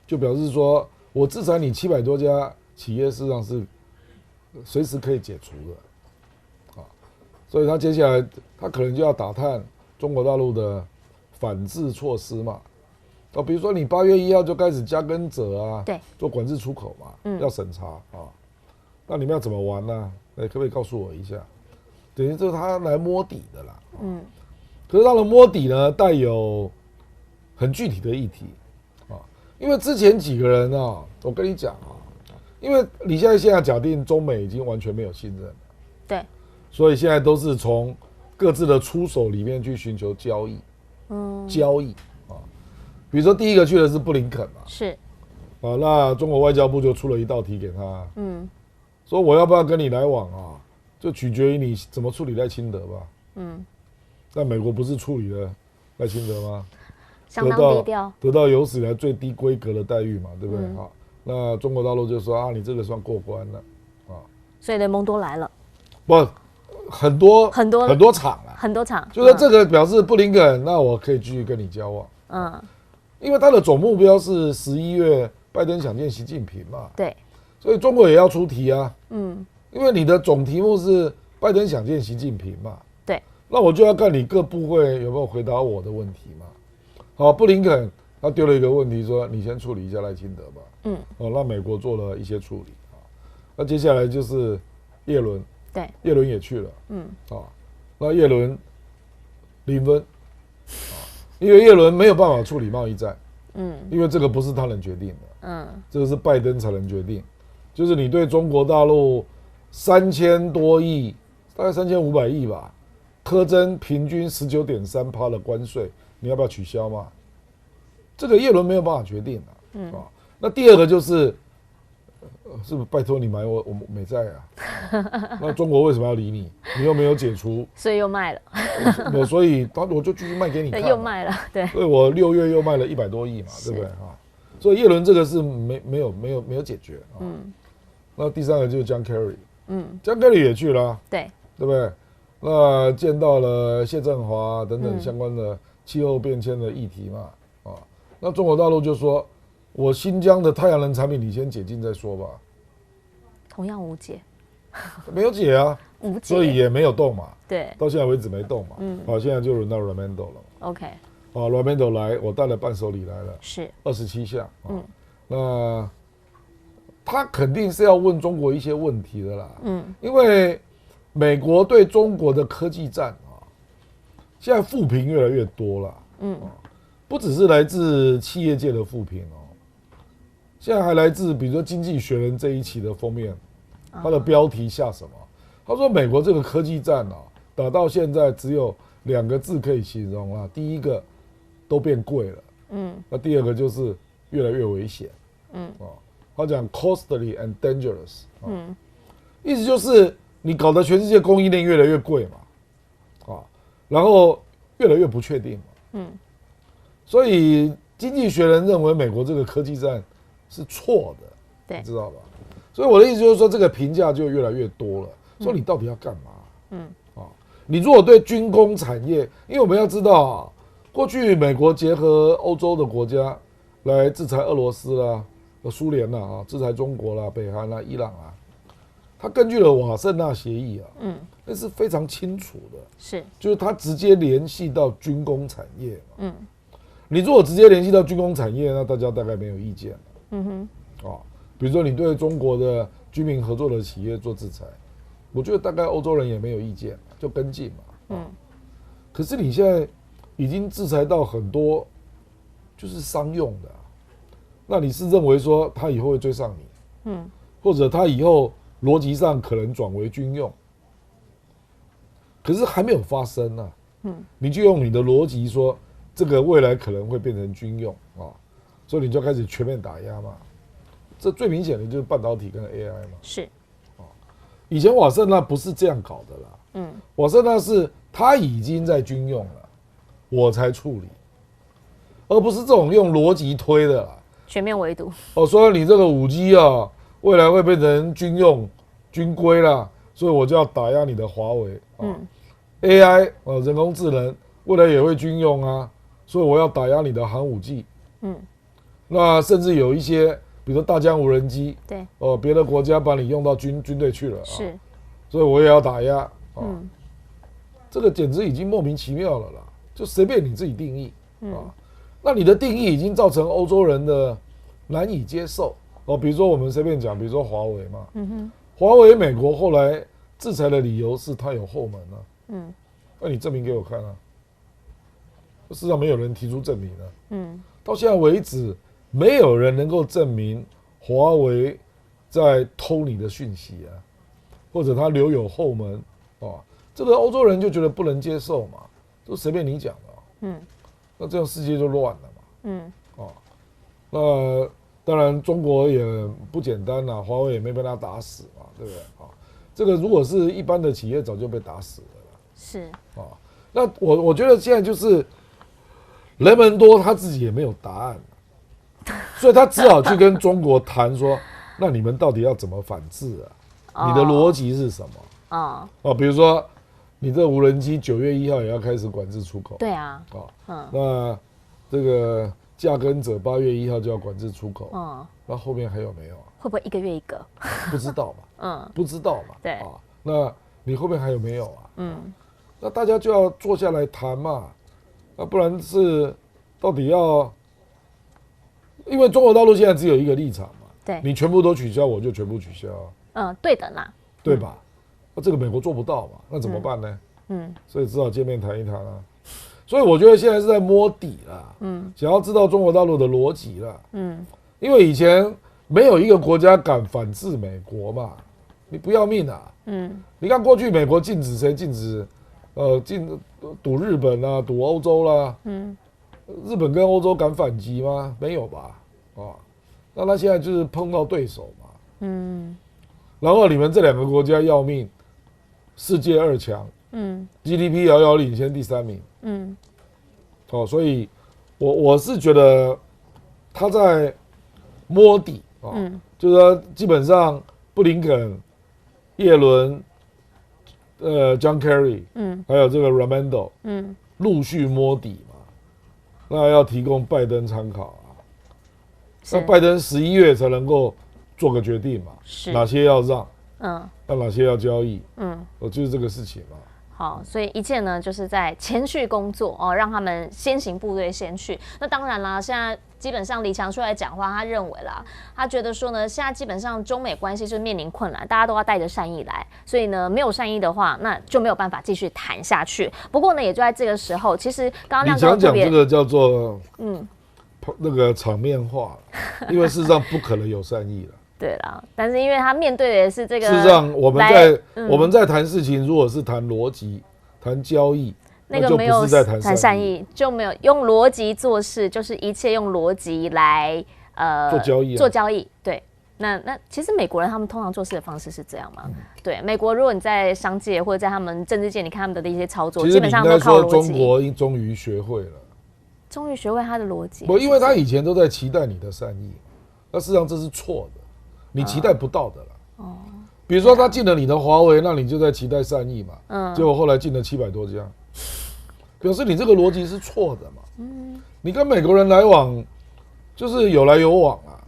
就表示说我制裁你700多家企业，事实上是随时可以解除的，所以他接下来他可能就要打探中国大陆的反制措施嘛，比如说你8月1号就开始加耕者对，做管制出口嘛，要审查那你们要怎么玩呢？可不可以告诉我一下？等于就是他来摸底的啦，可是他的摸底呢，带有很具体的议题因为之前几个人我跟你讲因为你现在假定中美已经完全没有信任了，对，所以现在都是从各自的出手里面去寻求交易，比如说第一个去的是布林肯嘛，是那中国外交部就出了一道题给他，说我要不要跟你来往就取决于你怎么处理赖清德吧，那美国不是处理了赖清德吗？相当低调，得到有史以来最低规格的待遇嘛，对不对？那中国大陆就说你这个算过关了所以雷蒙多来了，不，很多场啊，很多场，就是这个表示布林肯，那我可以继续跟你交往，因为他的总目标是11月拜登想见习近平嘛，对，所以中国也要出题因为你的总题目是拜登想见习近平嘛，对，那我就要看你各部会有没有回答我的问题嘛。布林肯他丢了一个问题说，你先处理一下赖清德吧，那美国做了一些处理那接下来就是叶伦，对，叶伦也去了，那叶伦0分，因为叶伦没有办法处理贸易战，因为这个不是他能决定的，这个是拜登才能决定，就是你对中国大陆3000多亿，大概3500亿吧，苛征平均19.3%的关税，你要不要取消嘛？这个叶伦没有办法决定的，那第二个就是，是不是拜托你买我美债啊？那中国为什么要理你？你又没有解除，所以又卖了。所以我就继续卖给你看。又卖了，对。所以我6月又卖了100多亿嘛，对不对啊？所以叶伦这个是没有解决啊。那第三个就是江 Kerry， 江 Kerry 也去了，对不对？那见到了谢振华等等相关的气候变迁的议题嘛，那中国大陆就说，我新疆的太阳能产品你先解禁再说吧。同样无解，没有解啊，无解，所以也没有动嘛。对，到现在为止没动嘛。好，现在就轮到 Raimondo 了。OK， Raimondo 来，我带了伴手礼来了，是27项。那他肯定是要问中国一些问题的啦。因为美国对中国的科技战现在负评越来越多了。不只是来自企业界的负评现在还来自比如说《经济学人》这一期的封面，它的标题下什么？他说美国这个科技战打到现在只有2个字可以形容啊，第一个都变贵了，那第二个就是越来越危险，他讲 costly and dangerous，意思就是你搞得全世界供应链越来越贵嘛，然后越来越不确定嘛，所以经济学人认为美国这个科技战是错的，对，你知道吧？所以我的意思就是说，这个评价就越来越多了。说你到底要干嘛？你如果对军工产业，因为我们要知道过去美国结合欧洲的国家来制裁俄罗斯啦、苏联啦制裁中国啦、北韩啦、伊朗啊，他根据了瓦圣纳协议那是非常清楚的，是，就是他直接联系到军工产业嘛，你如果直接联系到军工产业，那大家大概没有意见了。比如说你对中国的军民合作的企业做制裁，我觉得大概欧洲人也没有意见，就跟进嘛。可是你现在已经制裁到很多就是商用的，那你是认为说他以后会追上你？或者他以后逻辑上可能转为军用？可是还没有发生啊。你就用你的逻辑说，这个未来可能会变成军用所以你就开始全面打压嘛。这最明显的就是半导体跟 AI 嘛。是。以前瓦圣纳不是这样搞的啦。瓦圣纳是他已经在军用了，我才处理，而不是这种用逻辑推的啦。全面围堵。说你这个5G未来会变成军用、军规啦，所以我就要打压你的华为。AI 人工智能未来也会军用啊，所以我要打压你的寒武纪。那甚至有一些，比如说大疆无人机，对，别的国家把你用到军队去了，是，所以我也要打压。这个简直已经莫名其妙了啦，就随便你自己定义那你的定义已经造成欧洲人的难以接受比如说我们随便讲，比如说华为嘛，华为美国后来制裁的理由是它有后门那你证明给我看啊？事实上没有人提出证明到现在为止，没有人能够证明华为在偷你的讯息或者他留有后门这个欧洲人就觉得不能接受嘛，就随便你讲的那这样世界就乱了嘛那当然中国也不简单啦，华为也没被他打死嘛，对不对这个如果是一般的企业，早就被打死了啦。是那我觉得现在就是雷蒙多他自己也没有答案，所以他只好去跟中国谈说，那你们到底要怎么反制你的逻辑是什么比如说你这无人机9月1号也要开始管制出口，对啊那这个价跟者8月1号就要管制出口那后面还有没有会不会1个月1个？不知道嘛不知道嘛对那你后面还有没有那大家就要坐下来谈嘛，那不然是到底要，因为中国大陆现在只有一个立场嘛，对，你全部都取消，我就全部取消对等啦，对吧？那这个美国做不到嘛，那怎么办呢？所以只好见面谈一谈所以我觉得现在是在摸底啦，想要知道中国大陆的逻辑啦，因为以前没有一个国家敢反制美国嘛，你不要命啊，你看过去美国禁止谁？禁止赌日本啊，赌欧洲啦，日本跟欧洲敢反击吗？没有吧，那他现在就是碰到对手嘛，然后你们这2个国家要命，世界2强，GDP 遥遥领先第3名，所以我是觉得他在摸底就是说基本上布林肯、耶伦、John Kerry，还有这个 Raimondo，陆续摸底嘛，那要提供拜登参考啊。那拜登11月才能够做个决定嘛，哪些要让，那哪些要交易，就是这个事情嘛。好，所以一切呢，就是在前续工作让他们先行部队先去。那当然啦，现在基本上李强出来讲话，他认为啦，他觉得说呢，现在基本上中美关系就面临困难，大家都要带着善意来，所以呢，没有善意的话，那就没有办法继续谈下去。不过呢，也就在这个时候，其实刚刚亮哥讲这个叫做那个场面话，因为事实上不可能有善意了。对啦，但是因为他面对的是这个，事实上我们在谈事情，如果是谈逻辑、谈交易，那个没有谈善意，就没有用逻辑做事，就是一切用逻辑来做交易。对，那其实美国人他们通常做事的方式是这样嘛？对，美国如果你在商界或者在他们政治界，你看他们的一些操作，基本上都靠逻辑。中国终于学会了，终于学会他的逻辑。不，因为他以前都在期待你的善意，那事实上这是错的。你期待不到的了。比如说他进了你的华为，那你就在期待善意嘛。结果后来进了700多家，表示你这个逻辑是错的嘛。你跟美国人来往，就是有来有往啊。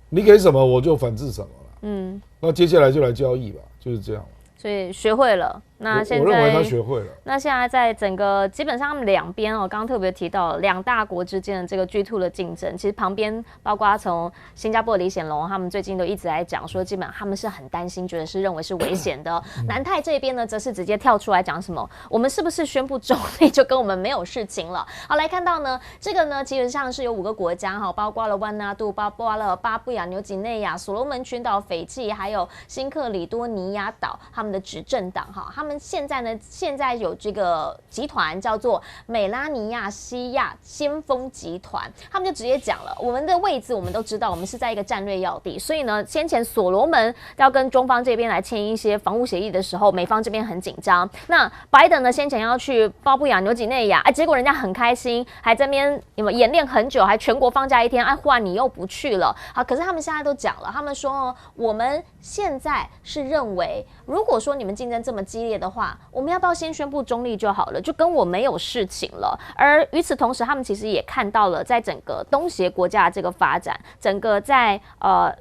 你给什么我就反制什么了。那接下来就来交易吧，就是这样。所以学会了。那现在我认为他学会了。那现在在整个基本上他们两边刚刚特别提到2大国之间的这个G2的竞争，其实旁边包括从新加坡的李显龙，他们最近都一直在讲说，基本上他们是很担心，觉得是认为是危险的。南太这边呢，则是直接跳出来讲什么，我们是不是宣布中立就跟我们没有事情了？好，来看到呢，这个呢，基本上是有5个国家包括了万纳杜，包括了巴布亚纽几内亚、所罗门群岛、斐济，还有新克里多尼亚岛，他们的执政党他们现在有这个集团叫做美拉尼亚西亚先锋集团，他们就直接讲了，我们的位置我们都知道，我们是在一个战略要地，所以呢，先前所罗门要跟中方这边来签一些防务协议的时候，美方这边很紧张。那拜登呢，先前要去巴布亚纽几内亚，结果人家很开心，还在那边演练很久，还全国放假1天，忽然你又不去了。好，可是他们现在都讲了，他们说我们现在是认为，如果说你们竞争这么激烈的话，我们要不要先宣布中立就好了，就跟我没有事情了。而与此同时，他们其实也看到了，在整个东协国家的这个发展，整个在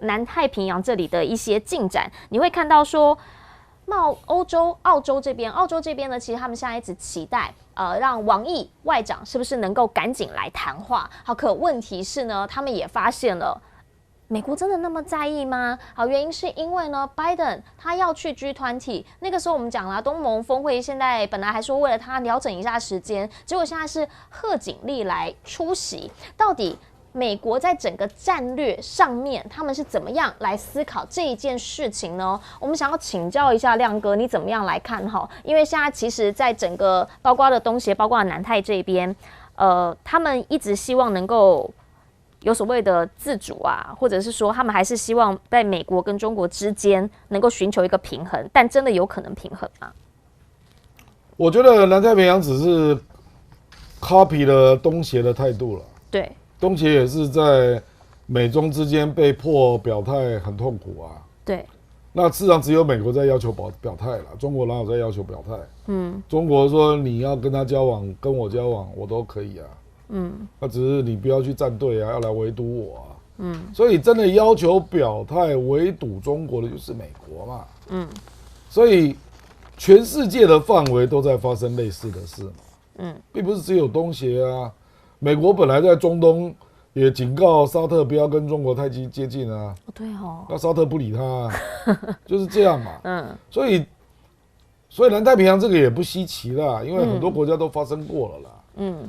南太平洋这里的一些进展，你会看到说，澳洲这边呢，其实他们现在一直期待让王毅外长是不是能够赶紧来谈话。好，可问题是呢，他们也发现了。美国真的那么在意吗？好，原因是因为呢，拜登他要去 G20， 那个时候我们讲了东盟峰会，现在本来还说为了他调整一下时间，结果现在是贺锦丽来出席，到底美国在整个战略上面，他们是怎么样来思考这一件事情呢？我们想要请教一下亮哥，你怎么样来看哈？因为现在其实在整个包括了东协，包括了南太这边，他们一直希望能够有所谓的自主啊，或者是说他们还是希望在美国跟中国之间能够寻求一个平衡，但真的有可能平衡吗？我觉得南太平洋只是 copy 了东协的态度了。对，东协也是在美中之间被迫表态，很痛苦啊。对，那事实上只有美国在要求表态了，中国哪有在要求表态？中国说你要跟他交往，跟我交往，我都可以啊。那只是你不要去站队啊，要来围堵我啊。所以真的要求表态围堵中国的就是美国嘛。所以全世界的范围都在发生类似的事嘛。并不是只有东协啊，美国本来在中东也警告沙特不要跟中国太接近啊。对哦，那沙特不理他啊，就是这样嘛。所以南太平洋这个也不稀奇啦，因为很多国家都发生过了啦。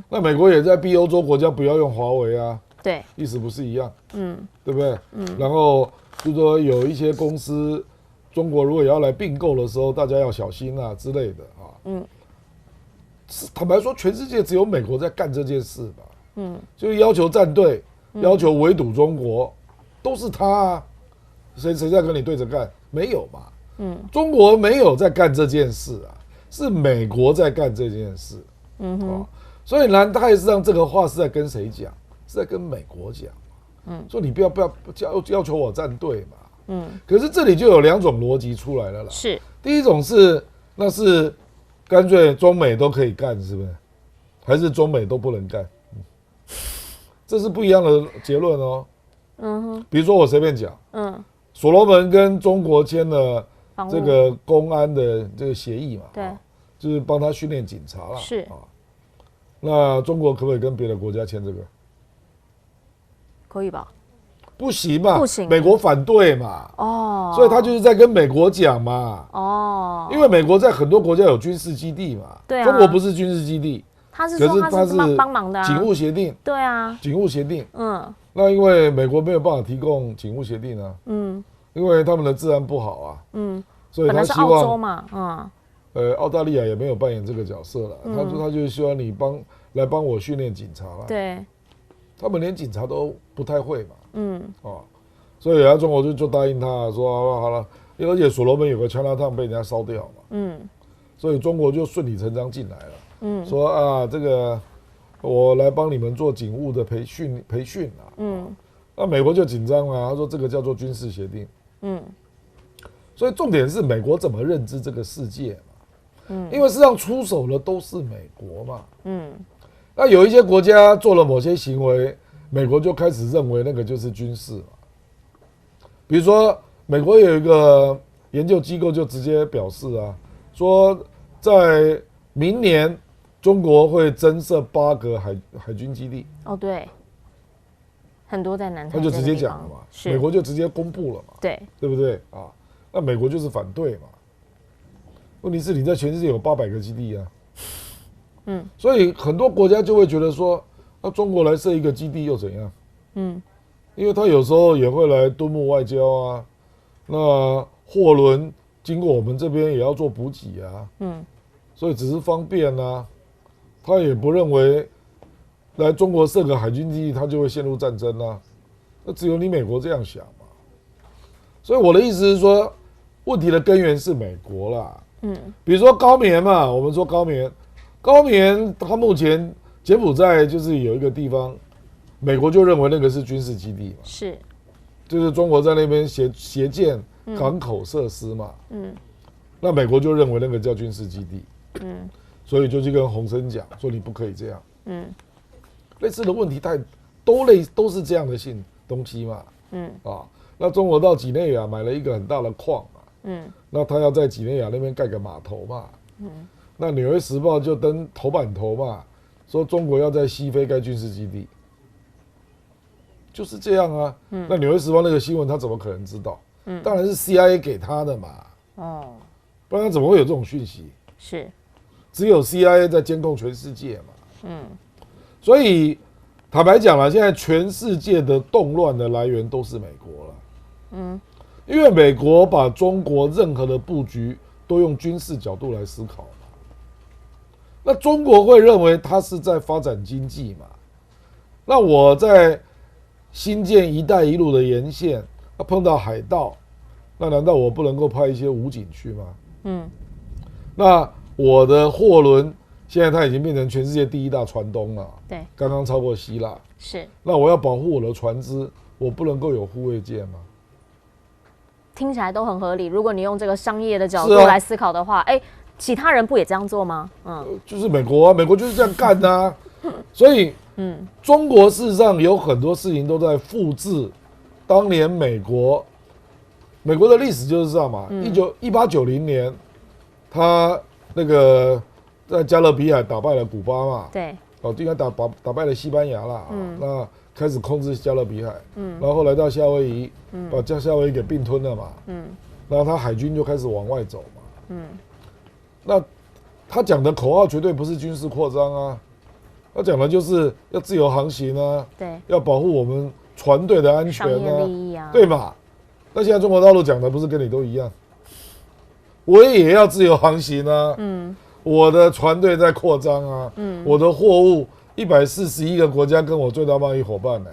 那美国也在逼欧洲国家不要用华为啊，对，意思不是一样？对不对？然后就说有一些公司，中国如果要来并购的时候，大家要小心啊之类的啊。坦白说，全世界只有美国在干这件事吧。就是要求站队，要求围堵中国，都是他啊。谁在跟你对着干？没有嘛。中国没有在干这件事啊，是美国在干这件事。所以南太是让这个话是在跟谁讲？是在跟美国讲。说你不要要求我站队嘛。可是这里就有2种逻辑出来了啦。是，第一种是那是干脆中美都可以干，是不是？还是中美都不能干？这是不一样的结论哦。比如说我随便讲，所罗门跟中国签了这个公安的这个协议嘛，对，就是帮他训练警察了。是啊，那中国可不可以跟别的国家签这个？可以吧？不行嘛，不行，美国反对嘛。所以他就是在跟美国讲嘛。因为美国在很多国家有军事基地嘛。对啊，中国不是军事基地。他是说他是帮忙的啊，警务协定。对啊，警务协定。那因为美国没有办法提供警务协定啊。因为他们的治安不好啊。所以他希望本来是澳洲嘛。澳大利亚也没有扮演这个角色了。他就希望你来帮我训练警察了。对。他们连警察都不太会嘛。所以中国就答应他说好了，而且所罗门有个Chinatown被人家烧掉嘛。所以中国就顺理成章进来了。说啊，这个我来帮你们做警务的培训啊。那美国就紧张了，他说这个叫做军事协定。所以重点是美国怎么认知这个世界嘛。因为实际上出手的都是美国嘛。那有一些国家做了某些行为，美国就开始认为那个就是军事嘛。比如说，美国有一个研究机构就直接表示啊，说在明年中国会增设8个海军基地。对，很多在南太。他就直接讲了嘛，美国就直接公布了嘛，对不对啊？那美国就是反对嘛。问题是你在全世界有800个基地啊。所以很多国家就会觉得说，那中国来设一个基地又怎样？因为他有时候也会来敦睦外交啊，那货轮经过我们这边也要做补给啊。所以只是方便啊，他也不认为来中国设个海军基地，他就会陷入战争啊。那只有你美国这样想嘛。所以我的意思是说，问题的根源是美国啦。比如说高棉嘛，我们说高棉，它目前柬埔寨就是有一个地方，美国就认为那个是军事基地嘛，是，就是中国在那边协建港口设施嘛。那美国就认为那个叫军事基地。所以就去跟洪森讲说你不可以这样。类似的问题都是这样的东西嘛。那中国到几内亚买了一个很大的矿嘛。那他要在几内亚那边盖个码头嘛。那纽约时报就登头版头嘛，说中国要在西非盖军事基地，就是这样啊。那纽约时报那个新闻他怎么可能知道？当然是 CIA 给他的嘛。不然他怎么会有这种讯息？是，只有 CIA 在监控全世界嘛。所以坦白讲了，现在全世界的动乱的来源都是美国了。因为美国把中国任何的布局都用军事角度来思考嘛。那中国会认为它是在发展经济嘛？那我在新建“一带一路”的沿线，碰到海盗，那难道我不能够派一些武警去吗？那我的货轮现在它已经变成全世界第1大船东了，对，刚刚超过希腊。是，那我要保护我的船只，我不能够有护卫舰吗？听起来都很合理。如果你用这个商业的角度来思考的话，其他人不也这样做吗？就是美国啊，美国就是这样干的啊。所以，中国事实上有很多事情都在复制当年美国的历史就是这样嘛。1890年，他那个在加勒比海打败了古巴嘛，对，应该打败了西班牙啦。那开始控制加勒比海，然后后来到夏威夷，把夏威夷给并吞了嘛。然后他海军就开始往外走嘛。那他讲的口号绝对不是军事扩张啊，他讲的就是要自由航行啊，对，要保护我们船队的安全商业啊，利益啊，对嘛？那现在中国大陆讲的不是跟你都一样？我也要自由航行啊，我的船队在扩张啊，我的货物141个国家跟我最大贸易伙伴呢，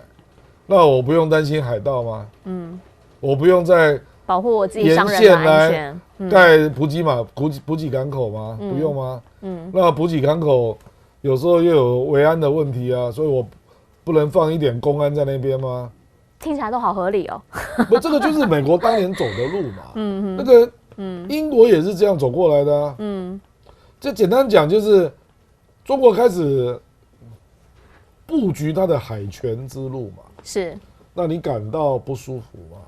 那我不用担心海盗吗？我不用在保护我自己商人的安全，盖补给港口吗？不用吗？那补给港口有时候又有维安的问题啊，所以我不能放一点公安在那边吗？听起来都好合理哦。不，这个就是美国当年走的路嘛。那个英国也是这样走过来的啊。就简单讲，就是中国开始布局它的海权之路嘛。是。那你感到不舒服吗？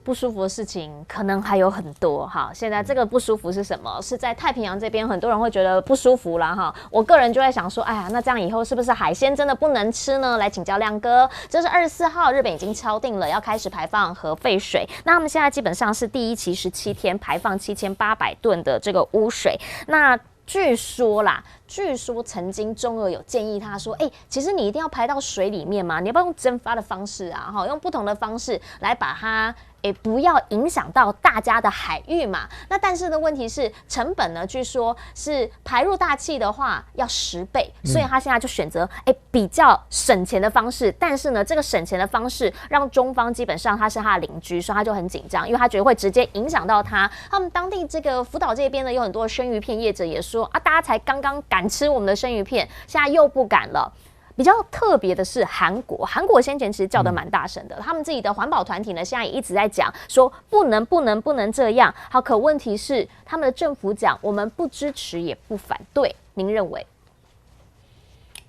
不舒服的事情可能还有很多哈。现在这个不舒服是什么？是在太平洋这边，很多人会觉得不舒服啦哈。我个人就在想说，哎呀，那这样以后是不是海鲜真的不能吃呢？来请教亮哥，这是24号，日本已经敲定了要开始排放核废水。那他们现在基本上是第一期17天排放7800吨的这个污水。那据说曾经中俄有建议他说，其实你一定要排到水里面嘛，你要不要用蒸发的方式啊？用不同的方式来把它。不要影响到大家的海域嘛。那但是的问题是，成本呢，据说是排入大气的话要10倍，所以他现在就选择比较省钱的方式。但是呢，这个省钱的方式让中方基本上他是他的邻居，所以他就很紧张，因为他觉得会直接影响到他。他们当地这个福岛这边呢，有很多生鱼片业者也说啊，大家才刚刚敢吃我们的生鱼片，现在又不敢了。比较特别的是韩国先前其实叫得蛮大声的，他们自己的环保团体呢，现在也一直在讲说不能这样。好，可问题是他们的政府讲我们不支持也不反对，您认为？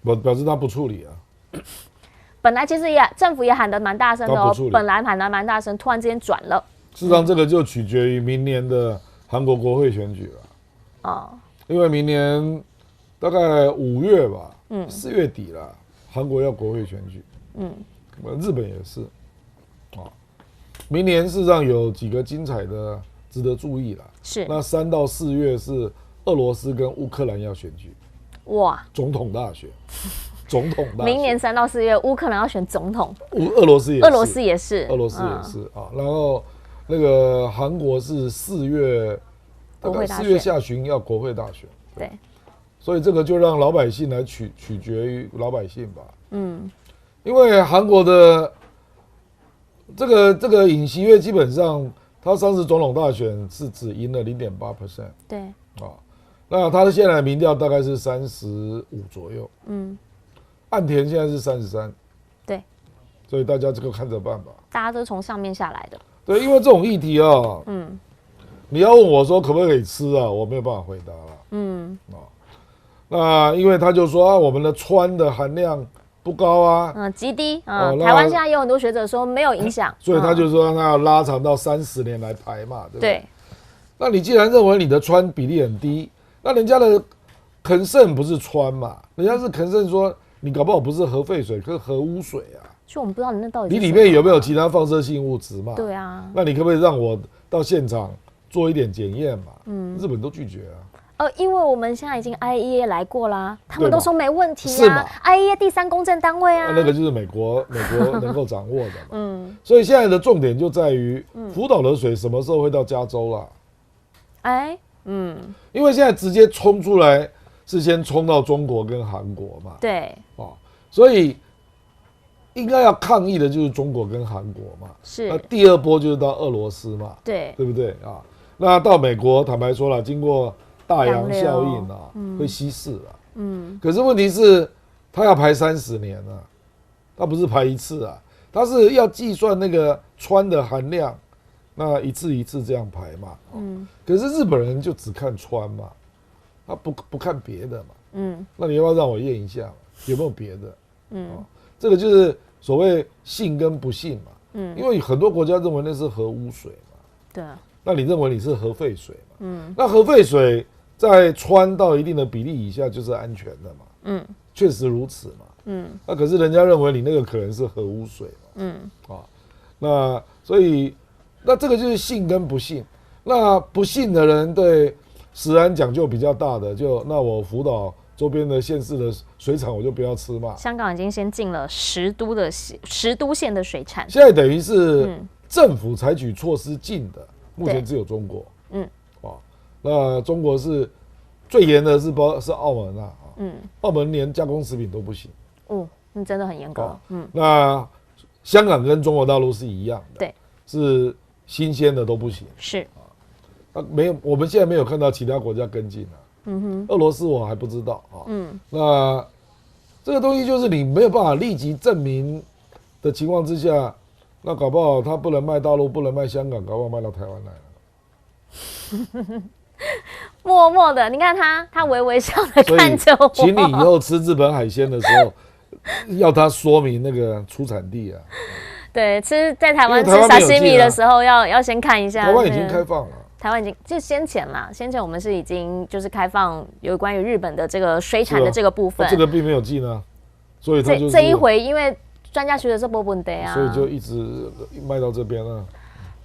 我表示他不处理啊。本来其实政府也喊得蛮大声的哦，本来喊得蛮大声，突然之间转了。事实上，这个就取决于明年的韩国国会选举了。哦，因为明年大概5月吧。4月底了，韩国要国会选举，日本也是，明年事实上有几个精彩的值得注意了。是，那3到4月是俄罗斯跟乌克兰要选举，哇，总统大选，明年3到4月乌克兰要选总统，俄罗斯也是，啊，然后那个韩国是4月，大概4月下旬要国会大选，对。所以这个就让老百姓来取决于老百姓吧。因为韩国的这个尹锡悦基本上他上次总统大选是只赢了0.8%。对。那他的现在的民调大概是35左右。岸田现在是33。对。所以大家这个看着办吧。大家都从上面下来的。对，因为这种议题啊，你要问我说可不可以吃啊，我没有办法回答了。那因为他就说啊，我们的氚的含量不高啊，极低啊。台湾现在有很多学者说没有影响，所以他就说他要拉长到30年来排嘛，对不对？对。那你既然认为你的氚比例很低，那人家的concern不是氚嘛？人家是concern说你搞不好不是核废水，可是核污水啊。所以我们不知道你那到底你里面有没有其他放射性物质嘛？对啊。那你可不可以让我到现场做一点检验嘛？日本都拒绝啊。因为我们现在已经 IAEA 来过啦，他们都说没问题啊。IAEA 第3公正单位啊，那个就是美国能够掌握的嘛。所以现在的重点就在于福岛的水什么时候会到加州啦？因为现在直接冲出来是先冲到中国跟韩国嘛。对。所以应该要抗议的就是中国跟韩国嘛。是。那第2波就是到俄罗斯嘛。对。对不对啊？那到美国，坦白说了，经过大洋效应啊，会稀释啊。可是问题是，他要排30年啊，他不是排一次啊，他是要计算那个氚的含量，那一次一次这样排嘛。可是日本人就只看氚嘛，他不看别的嘛。那你要不要让我验一下，有没有别的？这个就是所谓信跟不信嘛。因为很多国家认为那是核污水嘛。对。那你认为你是核废水嘛？那核废水在氚到一定的比例以下就是安全的嘛，确实如此嘛，那可是人家认为你那个可能是核污水嘛，那所以那这个就是信跟不信，那不信的人对食安讲究比较大的，就那我福岛周边的县市的水产我就不要吃嘛。香港已经先进了10都县的水产，现在等于是政府采取措施禁的，目前只有中国。那中国是最严的是澳门啊，澳门连加工食品都不行。真的很严格。那香港跟中国大陆是一样的，对，是新鲜的都不行。是。没有，我们现在没有看到其他国家跟进啊。俄罗斯我还不知道啊。那这个东西就是你没有办法立即证明的情况之下，那搞不好他不能卖大陆，不能卖香港，搞不好卖到台湾来了。默默的，你看他微微笑的看着我。请你以后吃日本海鲜的时候，要他说明那个出产地啊。对，在台湾吃沙西米的时候要先看一下。台湾已经开放了。台湾已经就先前我们是已经就是开放有关于日本的这个水产的这个部分，这个并没有进啊，所以他就是这一回因为专家学的是没问题啊，所以就一直卖到这边了。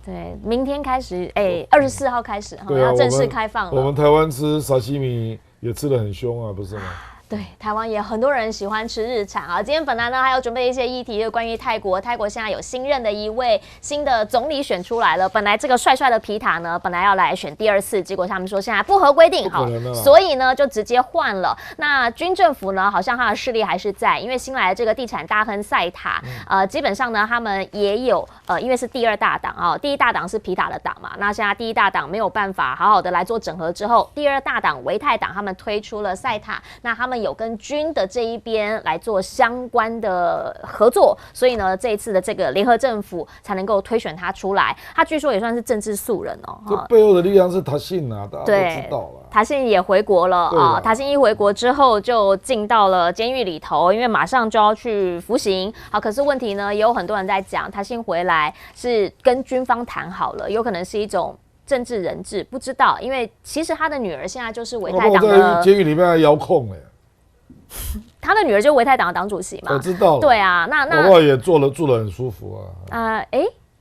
对，明天开始，24号开始要正式开放了。我们台湾吃沙西米也吃得很凶啊，不是吗？对，台湾也很多人喜欢吃日产啊。今天本来呢还有准备一些议题，就是关于泰国。泰国现在有新任的一位新的总理选出来了。本来这个帅帅的皮塔呢，本来要来选第2次，结果他们说现在不合规定，所以呢就直接换了。那军政府呢，好像他的势力还是在，因为新来的这个地产大亨赛塔，基本上呢他们也有因为是第2大党啊，第1大党是皮塔的党嘛，那现在第1大党没有办法好好的来做整合之后，第2大党维泰党他们推出了赛塔，那他们有跟军的这一边来做相关的合作，所以呢，这一次的这个联合政府才能够推选他出来。他据说也算是政治素人哦。这背后的力量是塔信啊，大家都知道了。塔信也回国了啊，塔信一回国之后就进到了监狱里头，因为马上就要去服刑。好，可是问题呢，也有很多人在讲，塔信回来是跟军方谈好了，有可能是一种政治人质，不知道，因为其实他的女儿现在就是维泰党的，在监狱里面还遥控他的女儿就是维泰党的党主席嘛，我知道。对啊，那也住得很舒服啊。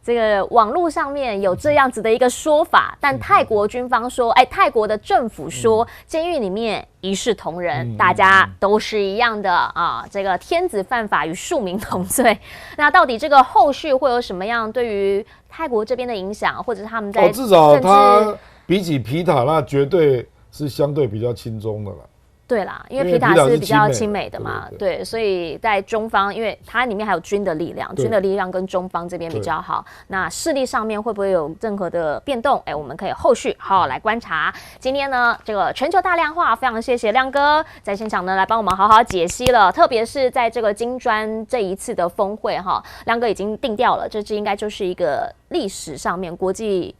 这个网络上面有这样子的一个说法，但泰国军方说，泰国的政府说，监狱里面一视同仁，大家都是一样的啊。这个天子犯法与庶民同罪。那到底这个后续会有什么样对于泰国这边的影响，或者是他们在至少他比起皮塔，那绝对是相对比较轻松的了。对啦，因为皮塔是比较亲美的嘛，对，所以在中方，因为它里面还有军的力量，军的力量跟中方这边比较好。那势力上面会不会有任何的变动？我们可以后续好好来观察。今天呢，这个全球大量化，非常谢谢亮哥在现场呢来帮我们好好解析了，特别是在这个金砖这一次的峰会亮哥已经定调了，这应该就是一个历史上面国际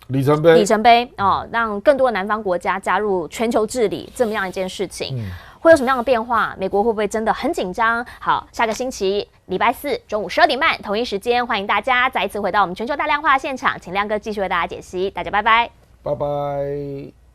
里程碑让更多的南方国家加入全球治理这么样一件事情，会有什么样的变化？美国会不会真的很紧张？好，下个星期礼拜4中午12点半同一时间，欢迎大家再一次回到我们全球大量化现场，请亮哥继续为大家解析，大家拜拜，拜拜。